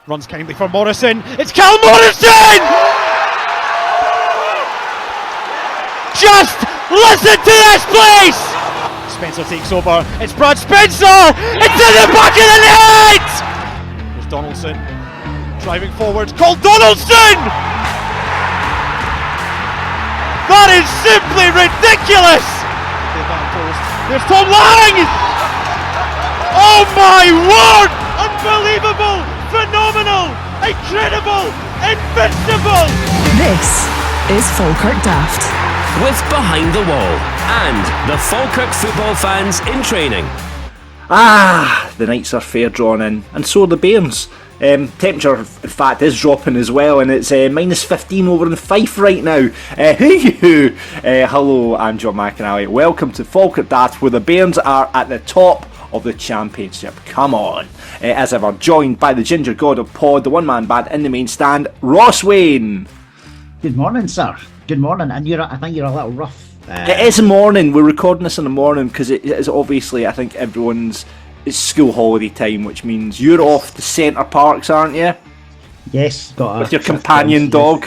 Runs kindly for Morrison. It's Calum Morrison! Just listen to this, please! Spencer takes over. It's Brad Spencer! It's in the back of the net! There's Donaldson driving forward. Called Donaldson! That is simply ridiculous! There's Tom Lang! Oh my word! Unbelievable! Phenomenal! Incredible! Invincible! This is Fakirk Daft. With Behind the Wall and the Falkirk football fans in training. The nights are fair drawn in, and so are the Bairns. Temperature, in fact, is dropping as well, and it's minus 15 over in Fife right now. Hello, I'm John McAnally. Welcome to Falkirk Daft, where the Bairns are at the top of the championship. Come on. As ever, joined by the ginger god of pod, the one-man band in the main stand, Ross Wayne. Good morning, sir. Good morning. And I think you're a little rough. It is a morning. We're recording this in the morning because it is obviously, I think, it's school holiday time, which means you're off to Centre Parcs, aren't you? Yes. With your companion dog.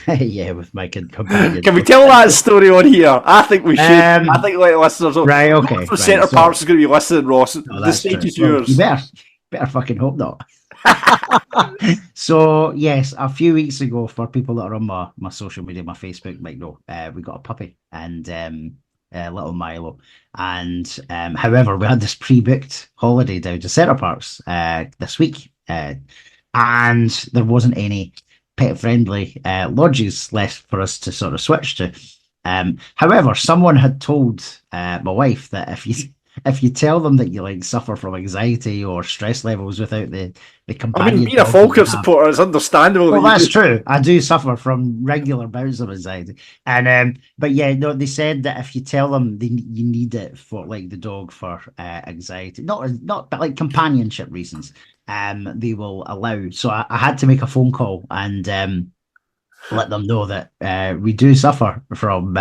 Yeah, with my companion. Can we tell that story on here? I think we should. I think like listeners. Right, okay. Right, Centre Parcs is going to be listening, Ross. The stage is yours. You better fucking hope not. So, yes, a few weeks ago, for people that are on my social media, my Facebook might know, we got a puppy and little Milo. And however, we had this pre-booked holiday down to Centre Parcs this week. And there wasn't any pet-friendly lodges left for us to sort of switch to. However, someone had told my wife that if you tell them that you suffer from anxiety or stress levels without the companion, I mean, being a Falkirk supporter is understandable. Well, that's true. I do suffer from regular bouts of anxiety, and but yeah, no, they said that if you tell them you need it for the dog for anxiety, not but companionship reasons, they will allow. So I had to make a phone call and let them know that we do suffer from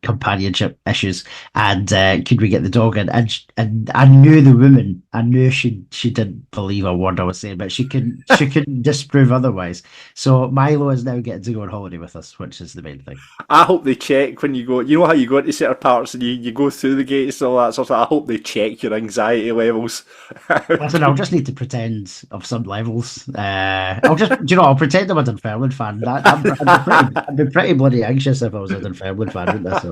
companionship issues, and could we get the dog in? And I knew the woman. I knew she didn't believe a word I was saying, but she couldn't disprove otherwise. So Milo is now getting to go on holiday with us, which is the main thing. I hope they check when you go. You know how you go into Centre Parcs and you go through the gates and all that sort of. I hope they check your anxiety levels. Listen, I'll just need to pretend of some levels. I'll pretend I'm a Dunfermline fan. I'd be pretty bloody anxious if I was a Dunfermline fan, wouldn't I? So.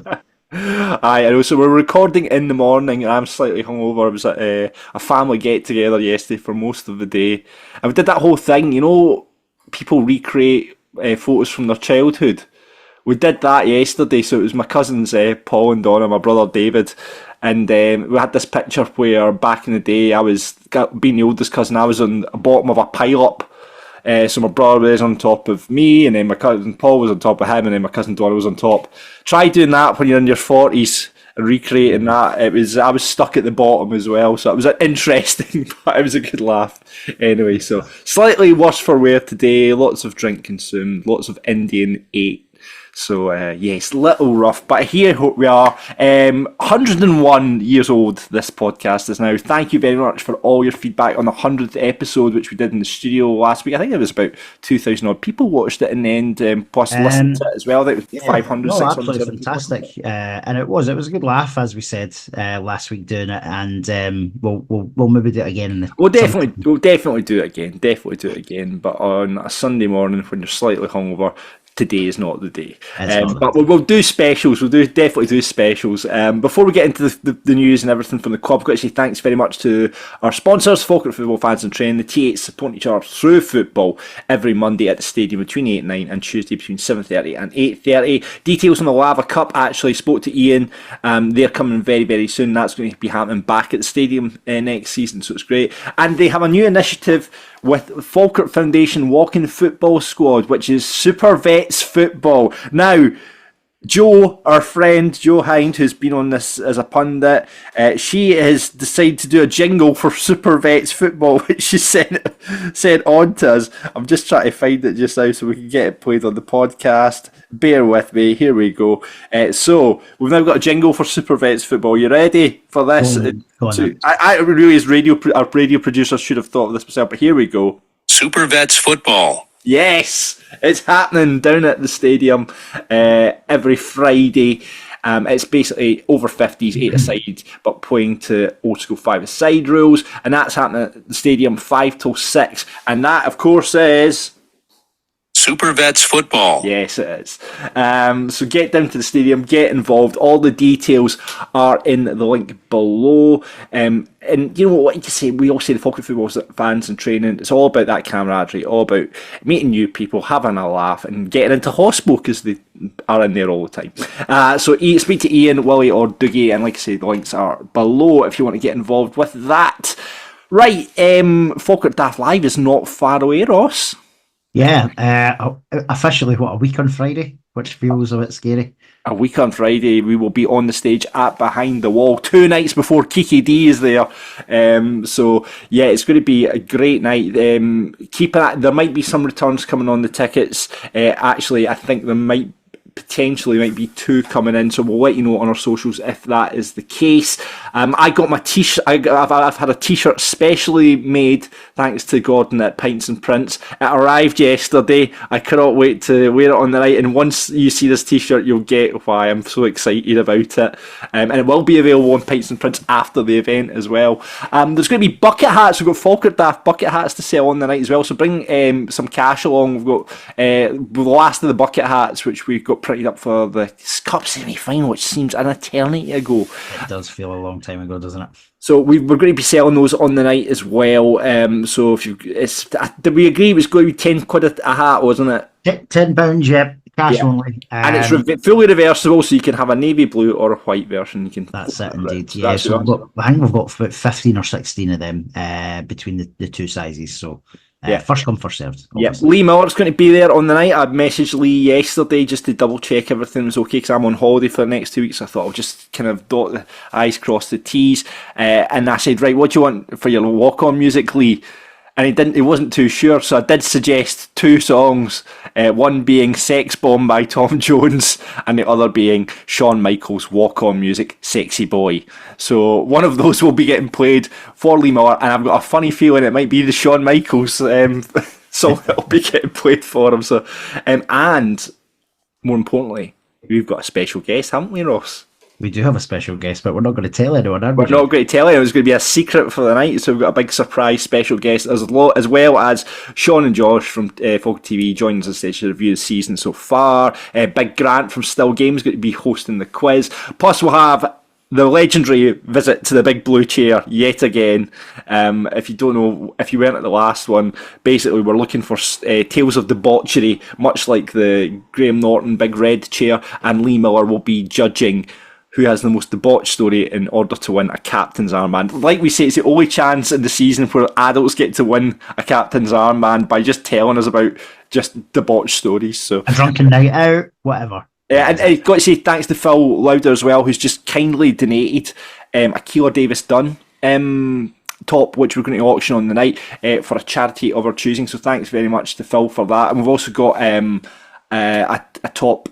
Aye, I know. So we're recording in the morning, and I'm slightly hungover. I was at a family get together yesterday for most of the day, and we did that whole thing. You know, people recreate photos from their childhood. We did that yesterday. So it was my cousins Paul and Donna, my brother David, and we had this picture where back in the day, being the oldest cousin, I was on the bottom of a pile-up. So my brother was on top of me, and then my cousin Paul was on top of him, and then my cousin Donna was on top. Try doing that when you're in your 40s and recreating that. I was stuck at the bottom as well, so it was interesting, but it was a good laugh. Anyway, so slightly worse for wear today. Lots of drink consumed, lots of Indian ate. So, yes, little rough, but here we are. 101 years old this podcast is now. Thank you very much for all your feedback on the 100th episode, which we did in the studio last week. I think it was about 2,000 odd people watched it in the end, plus listened to it as well. I think it was 500, 600. Absolutely fantastic. And it was a good laugh, as we said last week doing it, and we'll maybe do it again. We'll definitely do it again, but on a Sunday morning when you're slightly hungover. Today is not the day, but we'll do specials. We'll definitely do specials. Before we get into the news and everything from the club, I've got to say thanks very much to our sponsors, Falkirk Football Fans and Training. The T8s support each other through football every Monday at the stadium between 8 and 9 and Tuesday between 7:30 and 8:30. Details on the Lava Cup, actually spoke to Ian. They're coming very, very soon. That's going to be happening back at the stadium next season, so it's great. And they have a new initiative with Falkirk Foundation Walking Football Squad, which is Super Vets Football. Now, Jo, our friend Jo Hynd, who's been on this as a pundit, she has decided to do a jingle for Super Vets football, which she sent on to us. I'm just trying to find it just now so we can get it played on the podcast. Bear with me. Here we go. So we've now got a jingle for Super Vets football. You ready for this? Go on. I really, as our radio producer, should have thought of this myself, but here we go. Super Vets football. Yes, it's happening down at the stadium every Friday. It's basically over 50s, 8-a-side, but playing to old school 5-a-side rules. And that's happening at the stadium 5 till 6. And that, of course, is Super Vets football. Yes, it is. So get down to the stadium, get involved. All the details are in the link below. And you know what you say? We all say the Falkirk football fans and training. It's all about that camaraderie, all about meeting new people, having a laugh, and getting into hospital because they are in there all the time. So speak to Ian, Willie, or Dougie, and like I say, the links are below if you want to get involved with that. Right, Falkirk Daft Live is not far away, Ross. Yeah, officially, a week on Friday, which feels a bit scary. A week on Friday, we will be on the stage at Behind the Wall 2 nights before Kiki D is there. So, yeah, it's going to be a great night. Keep it. There might be some returns coming on the tickets. Actually, I think there might be 2 coming in, so we'll let you know on our socials if that is the case. I got my t-shirt. I've had a t-shirt specially made thanks to Gordon at Pints and Prints. It arrived yesterday. I cannot wait to wear it on the night, and once you see this t-shirt you'll get why I'm so excited about it. And it will be available on Pints and Prints after the event as well. There's going to be bucket hats. We've got Falkirk Daft bucket hats to sell on the night as well, so bring some cash along. We've got the last of the bucket hats, which we've got printed up for the Cup semi-final, which seems an eternity ago. It does feel a long time ago, doesn't it? So we're going to be selling those on the night as well. So if did we agree it was going to be £10 a hat, wasn't it? £10, yeah, cash only, and it's fully reversible, so you can have a navy blue or a white version. You can. That's it, indeed. Yeah, so I think we've got about 15 or 16 of them between the 2 sizes. So. First come, first served. Yeah, Lee Miller's going to be there on the night. I messaged Lee yesterday just to double check everything was okay because I'm on holiday for the next 2 weeks. I thought I'll just kind of dot the I's, cross the T's, and I said, right, what do you want for your walk-on music, Lee? And he wasn't too sure, so I did suggest 2 songs, one being Sex Bomb by Tom Jones and the other being Shawn Michaels' walk-on music, Sexy Boy. So one of those will be getting played for Lee Miller, and I've got a funny feeling it might be the Shawn Michaels song that will be getting played for him. So, and more importantly, we've got a special guest, haven't we, Ross? We do have a special guest, but we're not going to tell anyone, are we? We're not going to tell anyone. It's going to be a secret for the night, so we've got a big surprise special guest, as well as Sean and Josh from Folk TV joining us on stage to review the season so far. Big Grant from Still Games going to be hosting the quiz. Plus we'll have the legendary visit to the big blue chair yet again. If you don't know, if you weren't at the last one, basically we're looking for tales of debauchery, much like the Graham Norton big red chair, and Lee Miller will be judging who has the most debauched story in order to win a captain's armband. Like we say, it's the only chance in the season where adults get to win a captain's armband by just telling us about just debauched stories. So a drunken night out, whatever. And I've got to say thanks to Phil Lauder as well, who's just kindly donated a Keeler Davis Dunn top, which we're going to auction on the night for a charity of our choosing. So thanks very much to Phil for that. And we've also got a top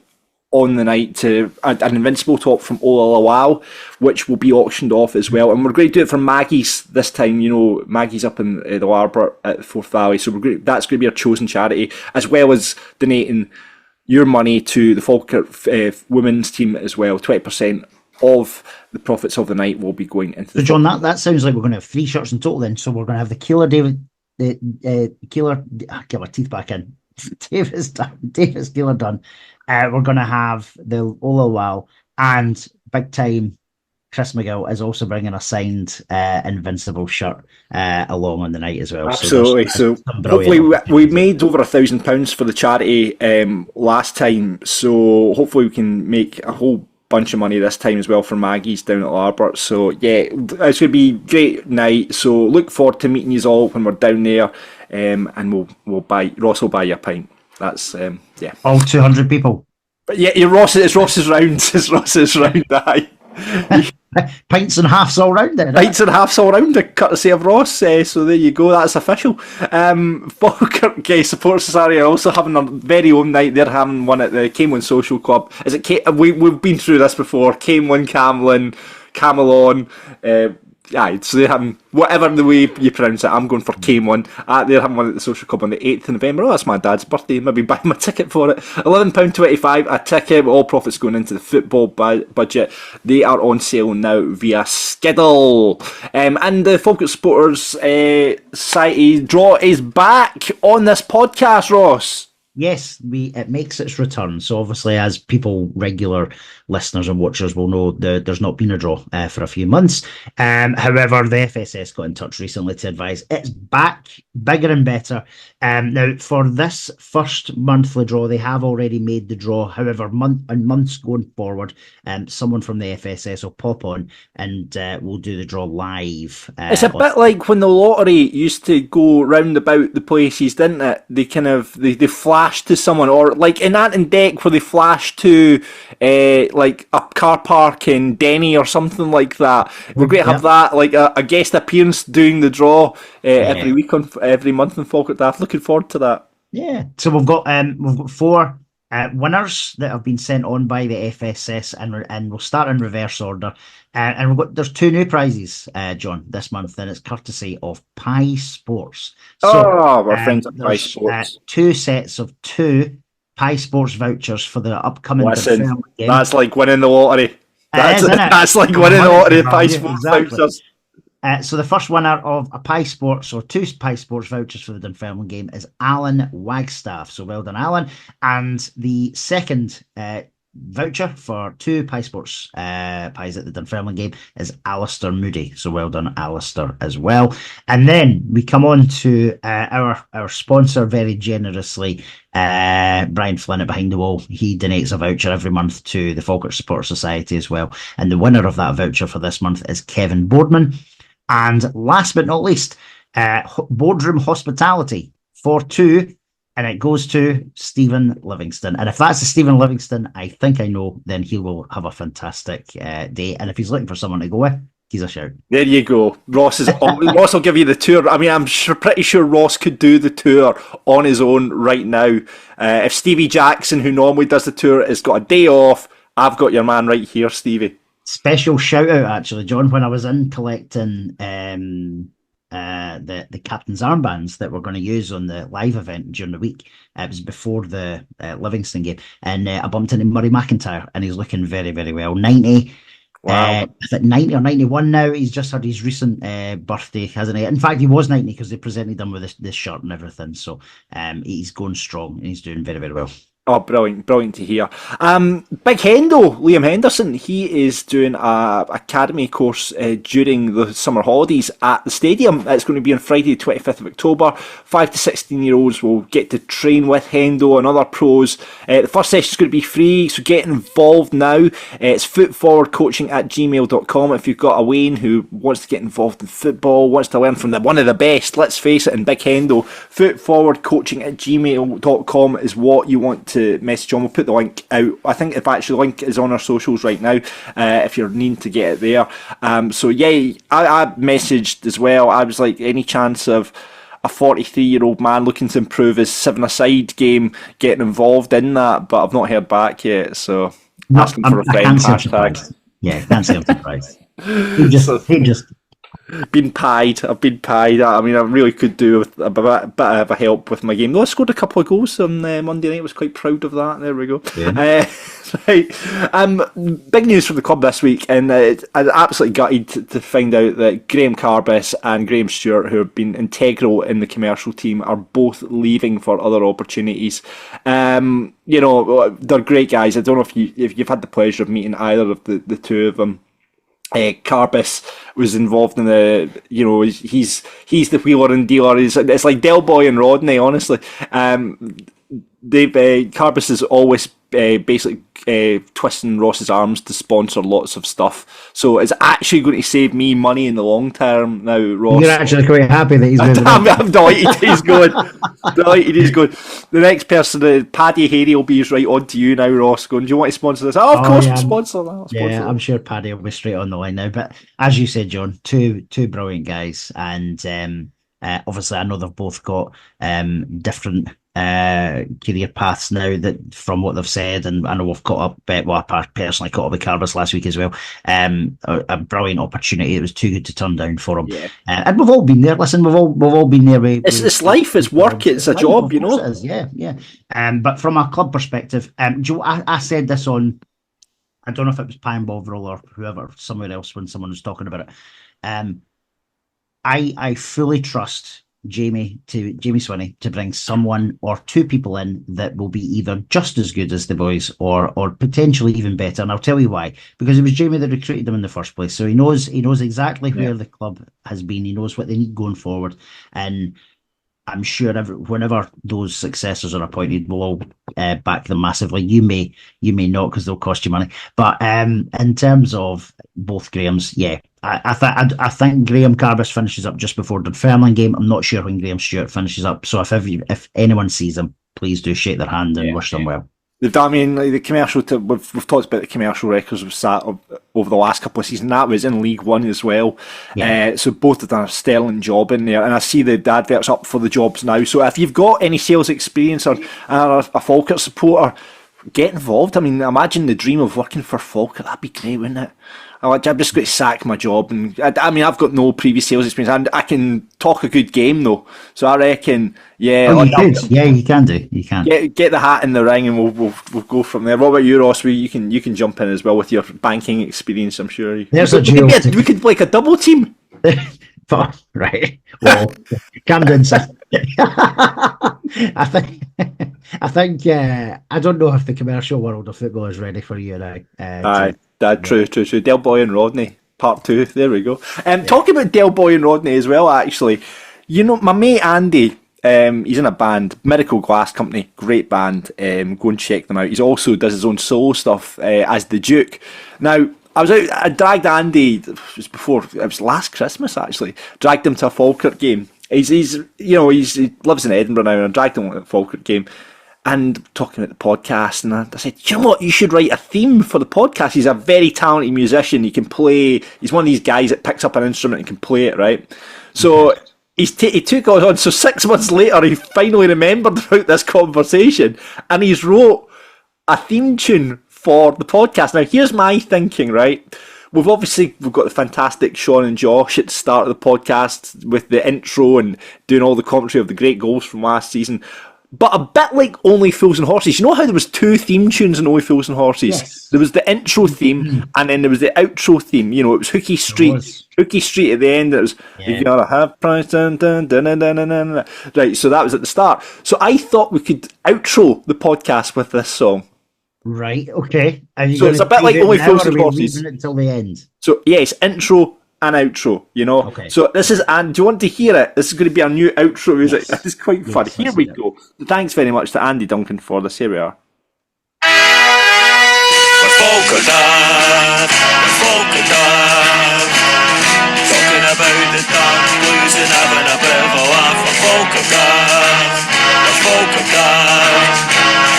on the night to an Invincible top from Ola Lawal, which will be auctioned off as well. And we're going to do it for Maggie's this time. You know, Maggie's up in the Larbert at the Forth Valley, so that's going to be our chosen charity, as well as donating your money to the Falkirk women's team as well. 20% of the profits of the night will be going into. So John, that sounds like we're going to have 3 shirts in total then. So we're going to have the Keeler David, Keeler, get my teeth back in. Davis Keeler Dunn. We're going to have the Ola Wow, and big time Chris McGill is also bringing a signed Invincible shirt along on the night as well. Absolutely. So hopefully we made over £1,000 for the charity last time. So hopefully we can make a whole bunch of money this time as well for Maggie's down at Larbert. So yeah, it's going to be a great night. So look forward to meeting you all when we're down there, and we'll buy. Ross will buy you a pint. That's yeah. All 200 people. But yeah, it's Ross's round. It's Ross's round, aye. Pints and halves all round there. Pints and halves all round, courtesy of Ross. So there you go, that's official. Falkirk Support Society are also having a very own night. They're having one at the Camelon Social Club. Is it we've been through this before. Camelon, Camelon. Aye, so they're having, whatever the way you pronounce it, I'm going for Camelon. They're having one at the Social Club on the 8th of November. Oh, that's my dad's birthday. Maybe buy my ticket for it. £11.25 a ticket, with all profits going into the football budget. They are on sale now via Skiddle. And the Falkirk Supporters Society draw is back on this podcast, Ross. Yes, it makes its return. So obviously, as regular listeners and watchers will know, there's not been a draw for a few months. However, the FSS got in touch recently to advise it's back, bigger and better. Now, for this first monthly draw, they have already made the draw. However, months going forward, someone from the FSS will pop on and we'll do the draw live. It's a bit like when the lottery used to go round about the places, didn't it? They kind of they flash to someone, or like in Ant and Deck where they flash to like a car park in Denny or something like that. We're going to have that, like a guest appearance doing the draw every month in Falkirk Daft. Looking forward to that. Yeah. So we've got 4 winners that have been sent on by the FSS, and we'll start in reverse order. And there's 2 new prizes, John, this month, and it's courtesy of Pie Sports. So, we're friends at Pie Sports. 2 sets of 2 Pie Sports vouchers for the upcoming game. That's like winning the lottery. That's like winning the lottery. Pie Sports vouchers. So the first winner of a Pie Sports, or 2 Pie Sports vouchers for the Dunfermline game, is Alan Wagstaff. So well done, Alan. And the second voucher for 2 Pie Sports pies at the Dunfermline game is Alistair Moody. So well done, Alistair, as well. And then we come on to our sponsor very generously, Brian Flynn at Behind the Wall. He donates a voucher every month to the Falkirk Supporter Society as well. And the winner of that voucher for this month is Kevin Boardman. And last but not least, Boardroom Hospitality for 2, and it goes to Stephen Livingston. And if that's a Stephen Livingston I think I know, then he will have a fantastic day. And if he's looking for someone to go with, he's a shout. There you go. Ross will give you the tour. I mean, I'm pretty sure Ross could do the tour on his own right now. If Stevie Jackson, who normally does the tour, has got a day off, I've got your man right here, Stevie. Special shout out, actually, John, when I was in collecting the captain's armbands that we're going to use on the live event during the week. It was before the Livingston game, and I bumped into Murray McIntyre, and he's looking very, very well. 90. Wow. I think 90 or 91 now. He's just had his recent birthday, hasn't he? In fact, he was 90 because they presented him with this shirt and everything. So he's going strong and he's doing very, very well. Oh, brilliant to hear. Big Hendo, Liam Henderson, he is doing a academy course during the summer holidays at the stadium. It's going to be on Friday, 25th of October. 5 to 16-year-olds will get to train with Hendo and other pros. The first session is going to be free, so get involved now. It's footforwardcoaching@gmail.com. If you've got a Wayne who wants to get involved in football, wants to learn from one of the best, let's face it, in Big Hendo, footforwardcoaching@gmail.com is what you want to message on. We'll put the link out. I think the link is on our socials right now if you're needing to get it there. So yeah, I messaged as well. I was like, any chance of a 43-year-old man looking to improve his 7-a-side game getting involved in that, but I've not heard back yet, so asking for a friend hashtag. Yeah, can't say I'm surprised. He just I've been pied. I mean, I really could do with a bit of a help with my game. Though I scored a couple of goals on Monday night. I was quite proud of that. There we go. Yeah. Right. Big news from the club this week, and I'm absolutely gutted to find out that Graham Carbis and Graham Stewart, who have been integral in the commercial team, are both leaving for other opportunities. You know, they're great guys. I don't know if you've had the pleasure of meeting either of the two of them. Carbis was involved in he's the wheeler and dealer. It's like Del Boy and Rodney, honestly. Carbis is always basically twisting Ross's arms to sponsor lots of stuff. So it's actually going to save me money in the long term now, Ross. You're actually quite happy that he's moving on. I'm delighted he's going. Delighted he's going. The next person, Paddy Harry, will be right on to you now, Ross. Going, do you want to sponsor this? Oh, of course, we'll sponsor that. Yeah, I'm sure Paddy will be straight on the line now. But as you said, John, two brilliant guys, and obviously I know they've both got different career paths now, that from what they've said, and I know we've caught up, I personally caught up with Carbis last week as well. A brilliant opportunity. It was too good to turn down for him. Yeah. And we've all been there. Listen, we've all been there. It's life, it's work, it's a job, you know. It is, yeah. But from a club perspective, I said this on, I don't know if it was Pine Bovril or whoever, somewhere else, when someone was talking about it. I fully trust Jamie Swinney to bring someone or two people in that will be either just as good as the boys or potentially even better. And I'll tell you why. Because it was Jamie that recruited them in the first place. So he knows exactly where the club has been. He knows what they need going forward. And I'm sure whenever those successors are appointed, we'll all back them massively. You may not, because they'll cost you money. But in terms of both Grahams, yeah, I think Graham Carbis finishes up just before the Dunfermline game. I'm not sure when Graham Stewart finishes up. So if anyone sees them, please do shake their hand and wish them well. I mean, the commercial. We've talked about the commercial records we've sat over the last couple of seasons. That was in League One as well. Yeah. So both have done a sterling job in there, and I see the adverts up for the jobs now. So if you've got any sales experience or a Falkirk supporter, get involved. I mean, imagine the dream of working for Falkirk. That'd be great, wouldn't it? I'm just going to sack my job, and I mean, I've got no previous sales experience. I can talk a good game though, so I reckon, yeah. Oh, you can do. You can get the hat in the ring, and we'll go from there. What about you, Ross? You can jump in as well with your banking experience. I'm sure. There's we could like a double team. Right. Well, Camden said. I think. I don't know if the commercial world of football is ready for you now. Aye. True. Del Boy and Rodney, part 2. There we go. Talking about Del Boy and Rodney as well, actually. You know, my mate Andy, he's in a band, Miracle Glass Company, great band. Go and check them out. He also does his own solo stuff as the Duke. Now, I dragged Andy, it was last Christmas actually, dragged him to a Falkirk game. He lives in Edinburgh now, and I dragged him to a Falkirk game. And talking about the podcast, and I said, you know what, you should write a theme for the podcast. He's a very talented musician. He can play. He's one of these guys that picks up an instrument and can play it, right? So he took us on. So 6 months later, he finally remembered about this conversation, and he's wrote a theme tune for the podcast. Now, here's my thinking, right? We've got the fantastic Sean and Josh at the start of the podcast with the intro and doing all the commentary of the great goals from last season. But a bit like Only Fools and Horses. You know how there was 2 theme tunes in Only Fools and Horses? Yes. There was the intro theme, and then there was the outro theme. You know, it was Hookie Street. Hookie Street at the end. It was, you gotta have price, dun, dun, dun, dun, dun, dun, dun. Right, so that was at the start. So I thought we could outro the podcast with this song. Right, okay. So it's a bit like Only Fools and Horses. Until the end. So, yes, intro and outro, you know. Okay. So this is, and do you want to hear it? This is going to be our new outro music. Yes. This is quite fun. Here we go. Thanks very much to Andy Duncan for this. Here we are. Talking about the dark blues and having a bit of a laugh.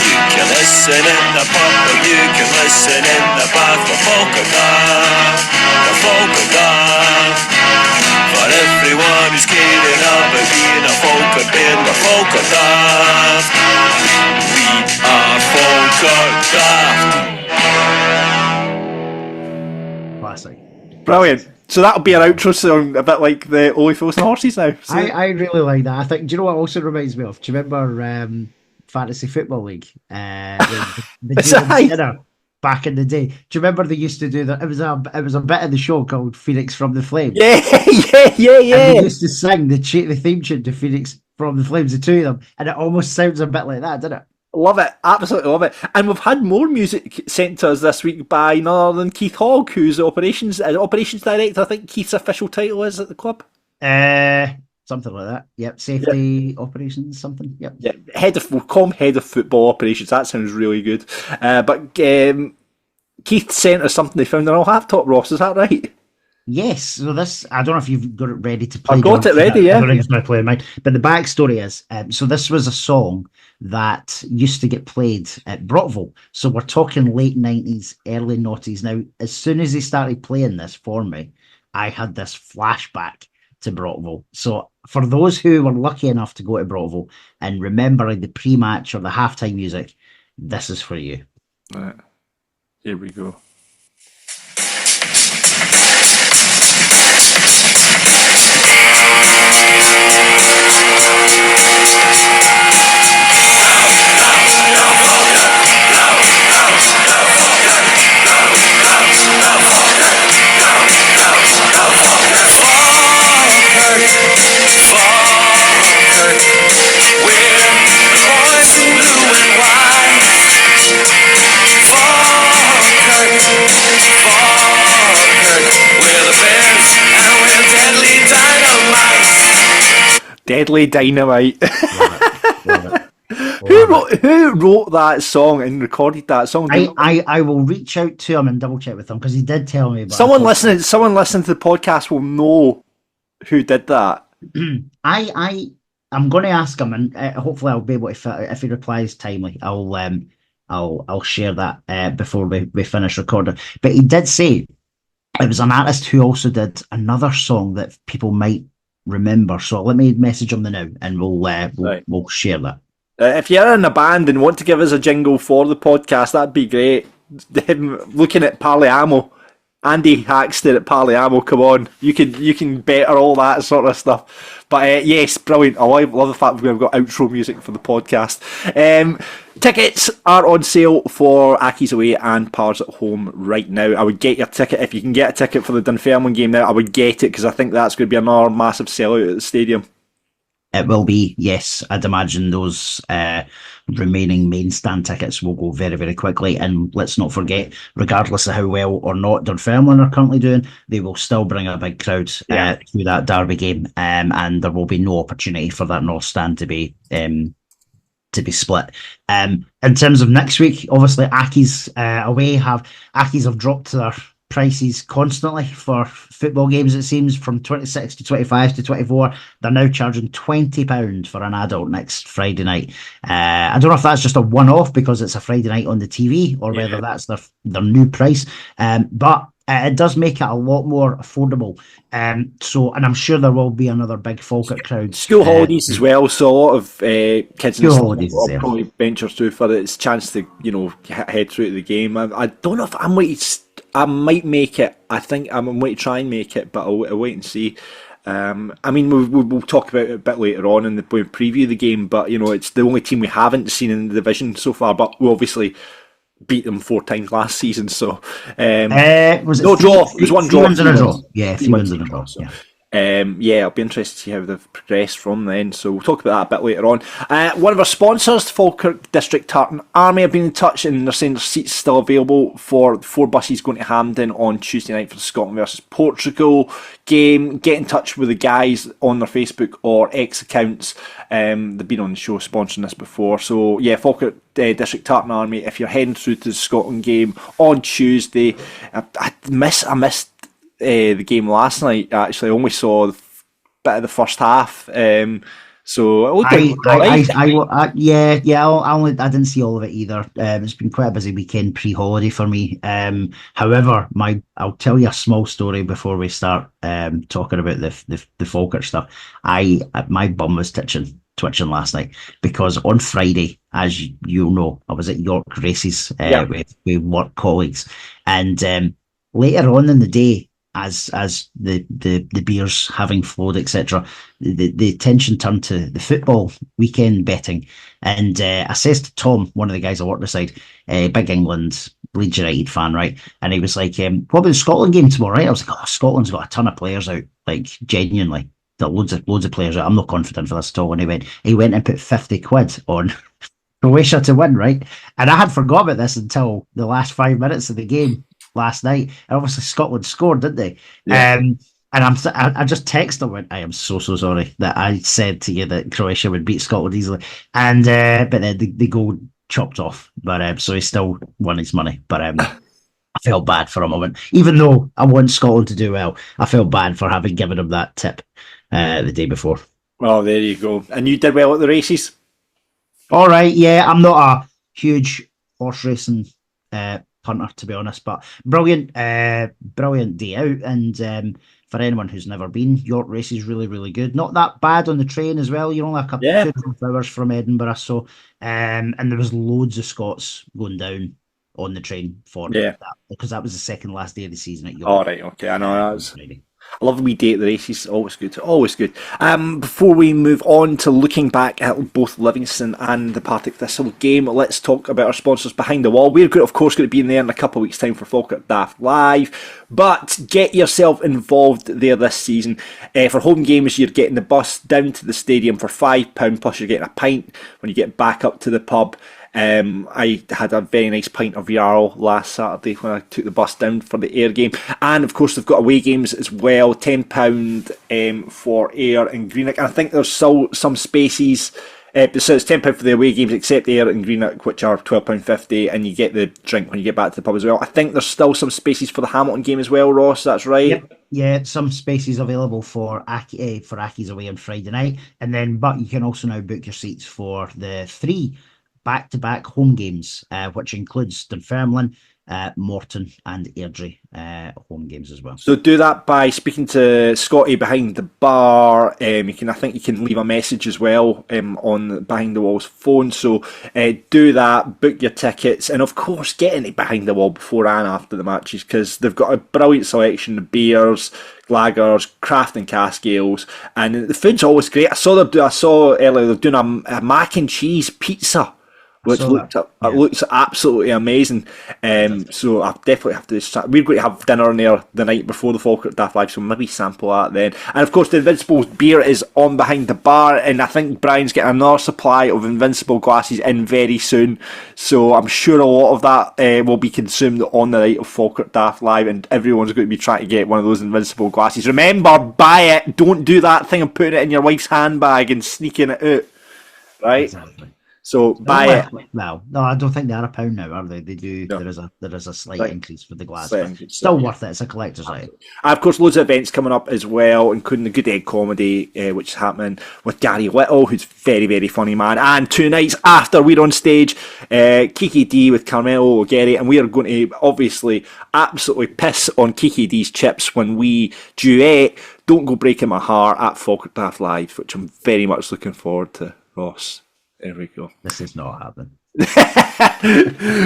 You can listen in the pub or you can listen in the bath. For everyone who's caring about being a Falkirk bear, we're Falkirk Daft. We are Falkirk Daft. Classic. Brilliant. So that'll be our outro song, a bit like the Only Fools and Horses now. So. I really like that. I think, do you know what it also reminds me of? Do you remember Fantasy Football League? The dinner back in the day. Do you remember they used to do that? It was a bit of the show called Phoenix from the Flames. Yeah. And they used to sing the theme tune to Phoenix from the Flames, the two of them, and it almost sounds a bit like that, doesn't it? Love it, absolutely love it. And we've had more music sent to us this week by none other than Keith Hogg, who's the operations director. I think Keith's official title is at the club. something like that. Yep, safety operations, something. Yep. Yeah, we'll call him head of football operations. That sounds really good. But Keith sent us something they found on our laptop, Ross. Is that right? Yes, so this, I don't know if you've got it ready to play. I've got it ready, yeah. I don't think it's going to play in mine. But the backstory is, so this was a song that used to get played at Brockville. So we're talking late 90s, early noughties. Now, as soon as he started playing this for me, I had this flashback to Brockville. So for those who were lucky enough to go to Brockville and remember the pre-match or the halftime music, this is for you. Right. Here we go. Deadly Dynamite. Who wrote that song and recorded that song? I will reach out to him and double check with him because he did tell me. Someone listening to the podcast will know who did that. I'm going to ask him, and hopefully I'll be able to. If he replies timely, I'll share that before we finish recording. But he did say it was an artist who also did another song that people might remember. So let me message him now, and we'll share that. If you're in a band and want to give us a jingle for the podcast, that'd be great. Looking at Paliamo, Andy Hackstead at Paliamo, come on, you can better all that sort of stuff. But yes, brilliant. I love the fact we've got outro music for the podcast. Tickets are on sale for Accies away and Pars at home right now. I would get your ticket if you can get a ticket for the Dunfermline game now. I would get it because I think that's going to be another massive sellout at the stadium. It will be, yes. I'd imagine those remaining main stand tickets will go very, very quickly. And let's not forget, regardless of how well or not Dunfermline are currently doing, they will still bring a big crowd to that derby game, and there will be no opportunity for that north stand to be split. In terms of next week, obviously Accies away Accies have dropped their prices constantly for football games. It seems from 26 to 25 to 24 they're now charging £20 for an adult next Friday night. I don't know if that's just a one-off because it's a Friday night on the TV or whether that's their new price, but it does make it a lot more affordable. And I'm sure there will be another big Falkirk crowd. School holidays as well, so a lot of kids will probably venture through for its chance to head through to the game. I don't know if I might make it. I think I might try and make it, but I'll wait and see. I mean, we'll talk about it a bit later on when we preview the game, but it's the only team we haven't seen in the division so far, but we obviously beat them 4 times last season, so was it no draw. It was one draw. Wins and a draw. Yeah, 3 wins and a draw. So. I'll be interested to see how they've progressed from then, so we'll talk about that a bit later on. One of our sponsors, Falkirk District Tartan Army, have been in touch and they're saying their seats still available for 4 buses going to Hampden on Tuesday night for the Scotland versus Portugal game. Get in touch with the guys on their Facebook or X accounts. They've been on the show sponsoring this before, so yeah, Falkirk District Tartan Army, if you're heading through to the Scotland game on Tuesday. I missed the game last night. Actually, I only saw a bit of the first half. So I didn't see all of it either. It's been quite a busy weekend pre-holiday for me. However, I'll tell you a small story before we start talking about the Falkirk stuff. My bum was twitching last night because on Friday, as you know, I was at York races with work colleagues, and later on in the day, as the beers having flowed, etc., the attention turned to the football weekend betting. And I says to Tom, one of the guys I work beside, big England Leeds United fan, right? And he was like, what about the Scotland game tomorrow, right? I was like, Scotland's got a ton of players out, like genuinely. There are loads of players out. I'm not confident for this at all. And he went and put 50 quid on Croatia to win, right? And I had forgot about this until the last 5 minutes of the game last night. And obviously Scotland scored, didn't they? Yeah. And I just texted him, went, I am so sorry that I said to you that Croatia would beat Scotland easily. And but then the goal chopped off. But so he still won his money. But I felt bad for a moment. Even though I want Scotland to do well, I felt bad for having given him that tip the day before. Oh, there you go. And you did well at the races? All right, yeah. I'm not a huge horse racing punter, to be honest, but brilliant day out. And for anyone who's never been, York Race is really, really good. Not that bad on the train as well. You're only a couple 2.5 hours from Edinburgh, so and there was loads of Scots going down on the train for that, because that was the second last day of the season at York. All right, okay, I know that's. I love the wee day at the races. Always good. Always good. Before we move on to looking back at both Livingston and the Partick Thistle game, let's talk about our sponsors behind the wall. We're of course going to be in there in a couple of weeks' time for Fakirk Daft Live, but get yourself involved there this season. For home games, you're getting the bus down to the stadium for £5, plus you're getting a pint when you get back up to the pub. I had a very nice pint of Jarl last Saturday when I took the bus down for the Ayr game. And of course they've got away games as well, £10 for Ayr and Greenock. And I think there's still some spaces, so it's £10 for the away games except Ayr and Greenock, which are £12.50, and you get the drink when you get back to the pub as well. I think there's still some spaces for the Hamilton game as well, Ross, that's right? Yep. Yeah, some spaces available for Aki's away on Friday night. But you can also now book your seats for the 3 back-to-back home games, which includes Dunfermline, Morton and Airdrie home games as well. So do that by speaking to Scotty behind the bar. I think you can leave a message as well on Behind the Wall's phone. So do that, book your tickets, and of course get into Behind the Wall before and after the matches, because they've got a brilliant selection of beers, lagers, craft and cask ales, and the food's always great. I saw earlier they're doing a mac and cheese pizza, which looks absolutely amazing. So I definitely have to. We're going to have dinner in there the night before the Falkirk Daft Live, so maybe sample that then. And of course, the Invincible beer is on behind the bar, and I think Brian's getting another supply of Invincible glasses in very soon. So I'm sure a lot of that will be consumed on the night of Falkirk Daft Live, and everyone's going to be trying to get one of those Invincible glasses. Remember, buy it. Don't do that thing of putting it in your wife's handbag and sneaking it out. Right? Exactly. So buy it. No, I don't think they are £1 now, are they? They do. No. There is a slight increase for the glass. Still worth it. It's a collector's item. And of course, loads of events coming up as well, including the Good Egg Comedy, which is happening with Gary Little, who's very, very funny man. And 2 nights after we're on stage, Kiki D with Carmelo O'Gerry, and we are going to obviously absolutely piss on Kiki D's chips when we duet Don't Go Breaking My Heart at Falkirk Daft Live, which I'm very much looking forward to, Ross. There we go. This is not happening.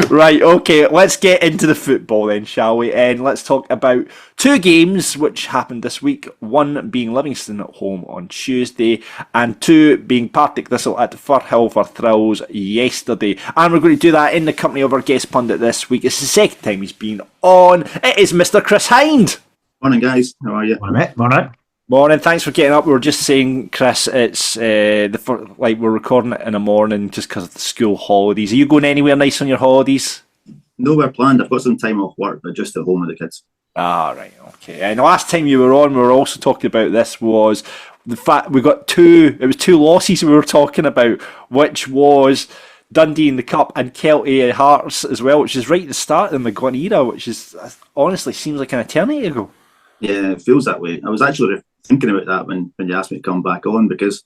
Right, okay, let's get into the football then, shall we? And let's talk about 2 games which happened this week. 1 being Livingston at home on Tuesday, and 2 being Partick Thistle at Firhill for Thrills yesterday. And we're going to do that in the company of our guest pundit this week. It's the second time he's been on. It is Mr. Chris Hynd. Morning, guys. How are you? Morning. Morning, thanks for getting up. We were just saying, Chris, it's we're recording it in the morning just because of the school holidays. Are you going anywhere nice on your holidays? Nowhere planned. I've got some time off work, but just at home with the kids. Ah, right, okay. And the last time you were on, we were also talking about this, was the fact we got 2 losses we were talking about, which was Dundee in the Cup and Kelty Hearts as well, which is right at the start of the McGuinn era, which is honestly seems like an eternity ago. Yeah, it feels that way. I was actually thinking about that when you asked me to come back on, because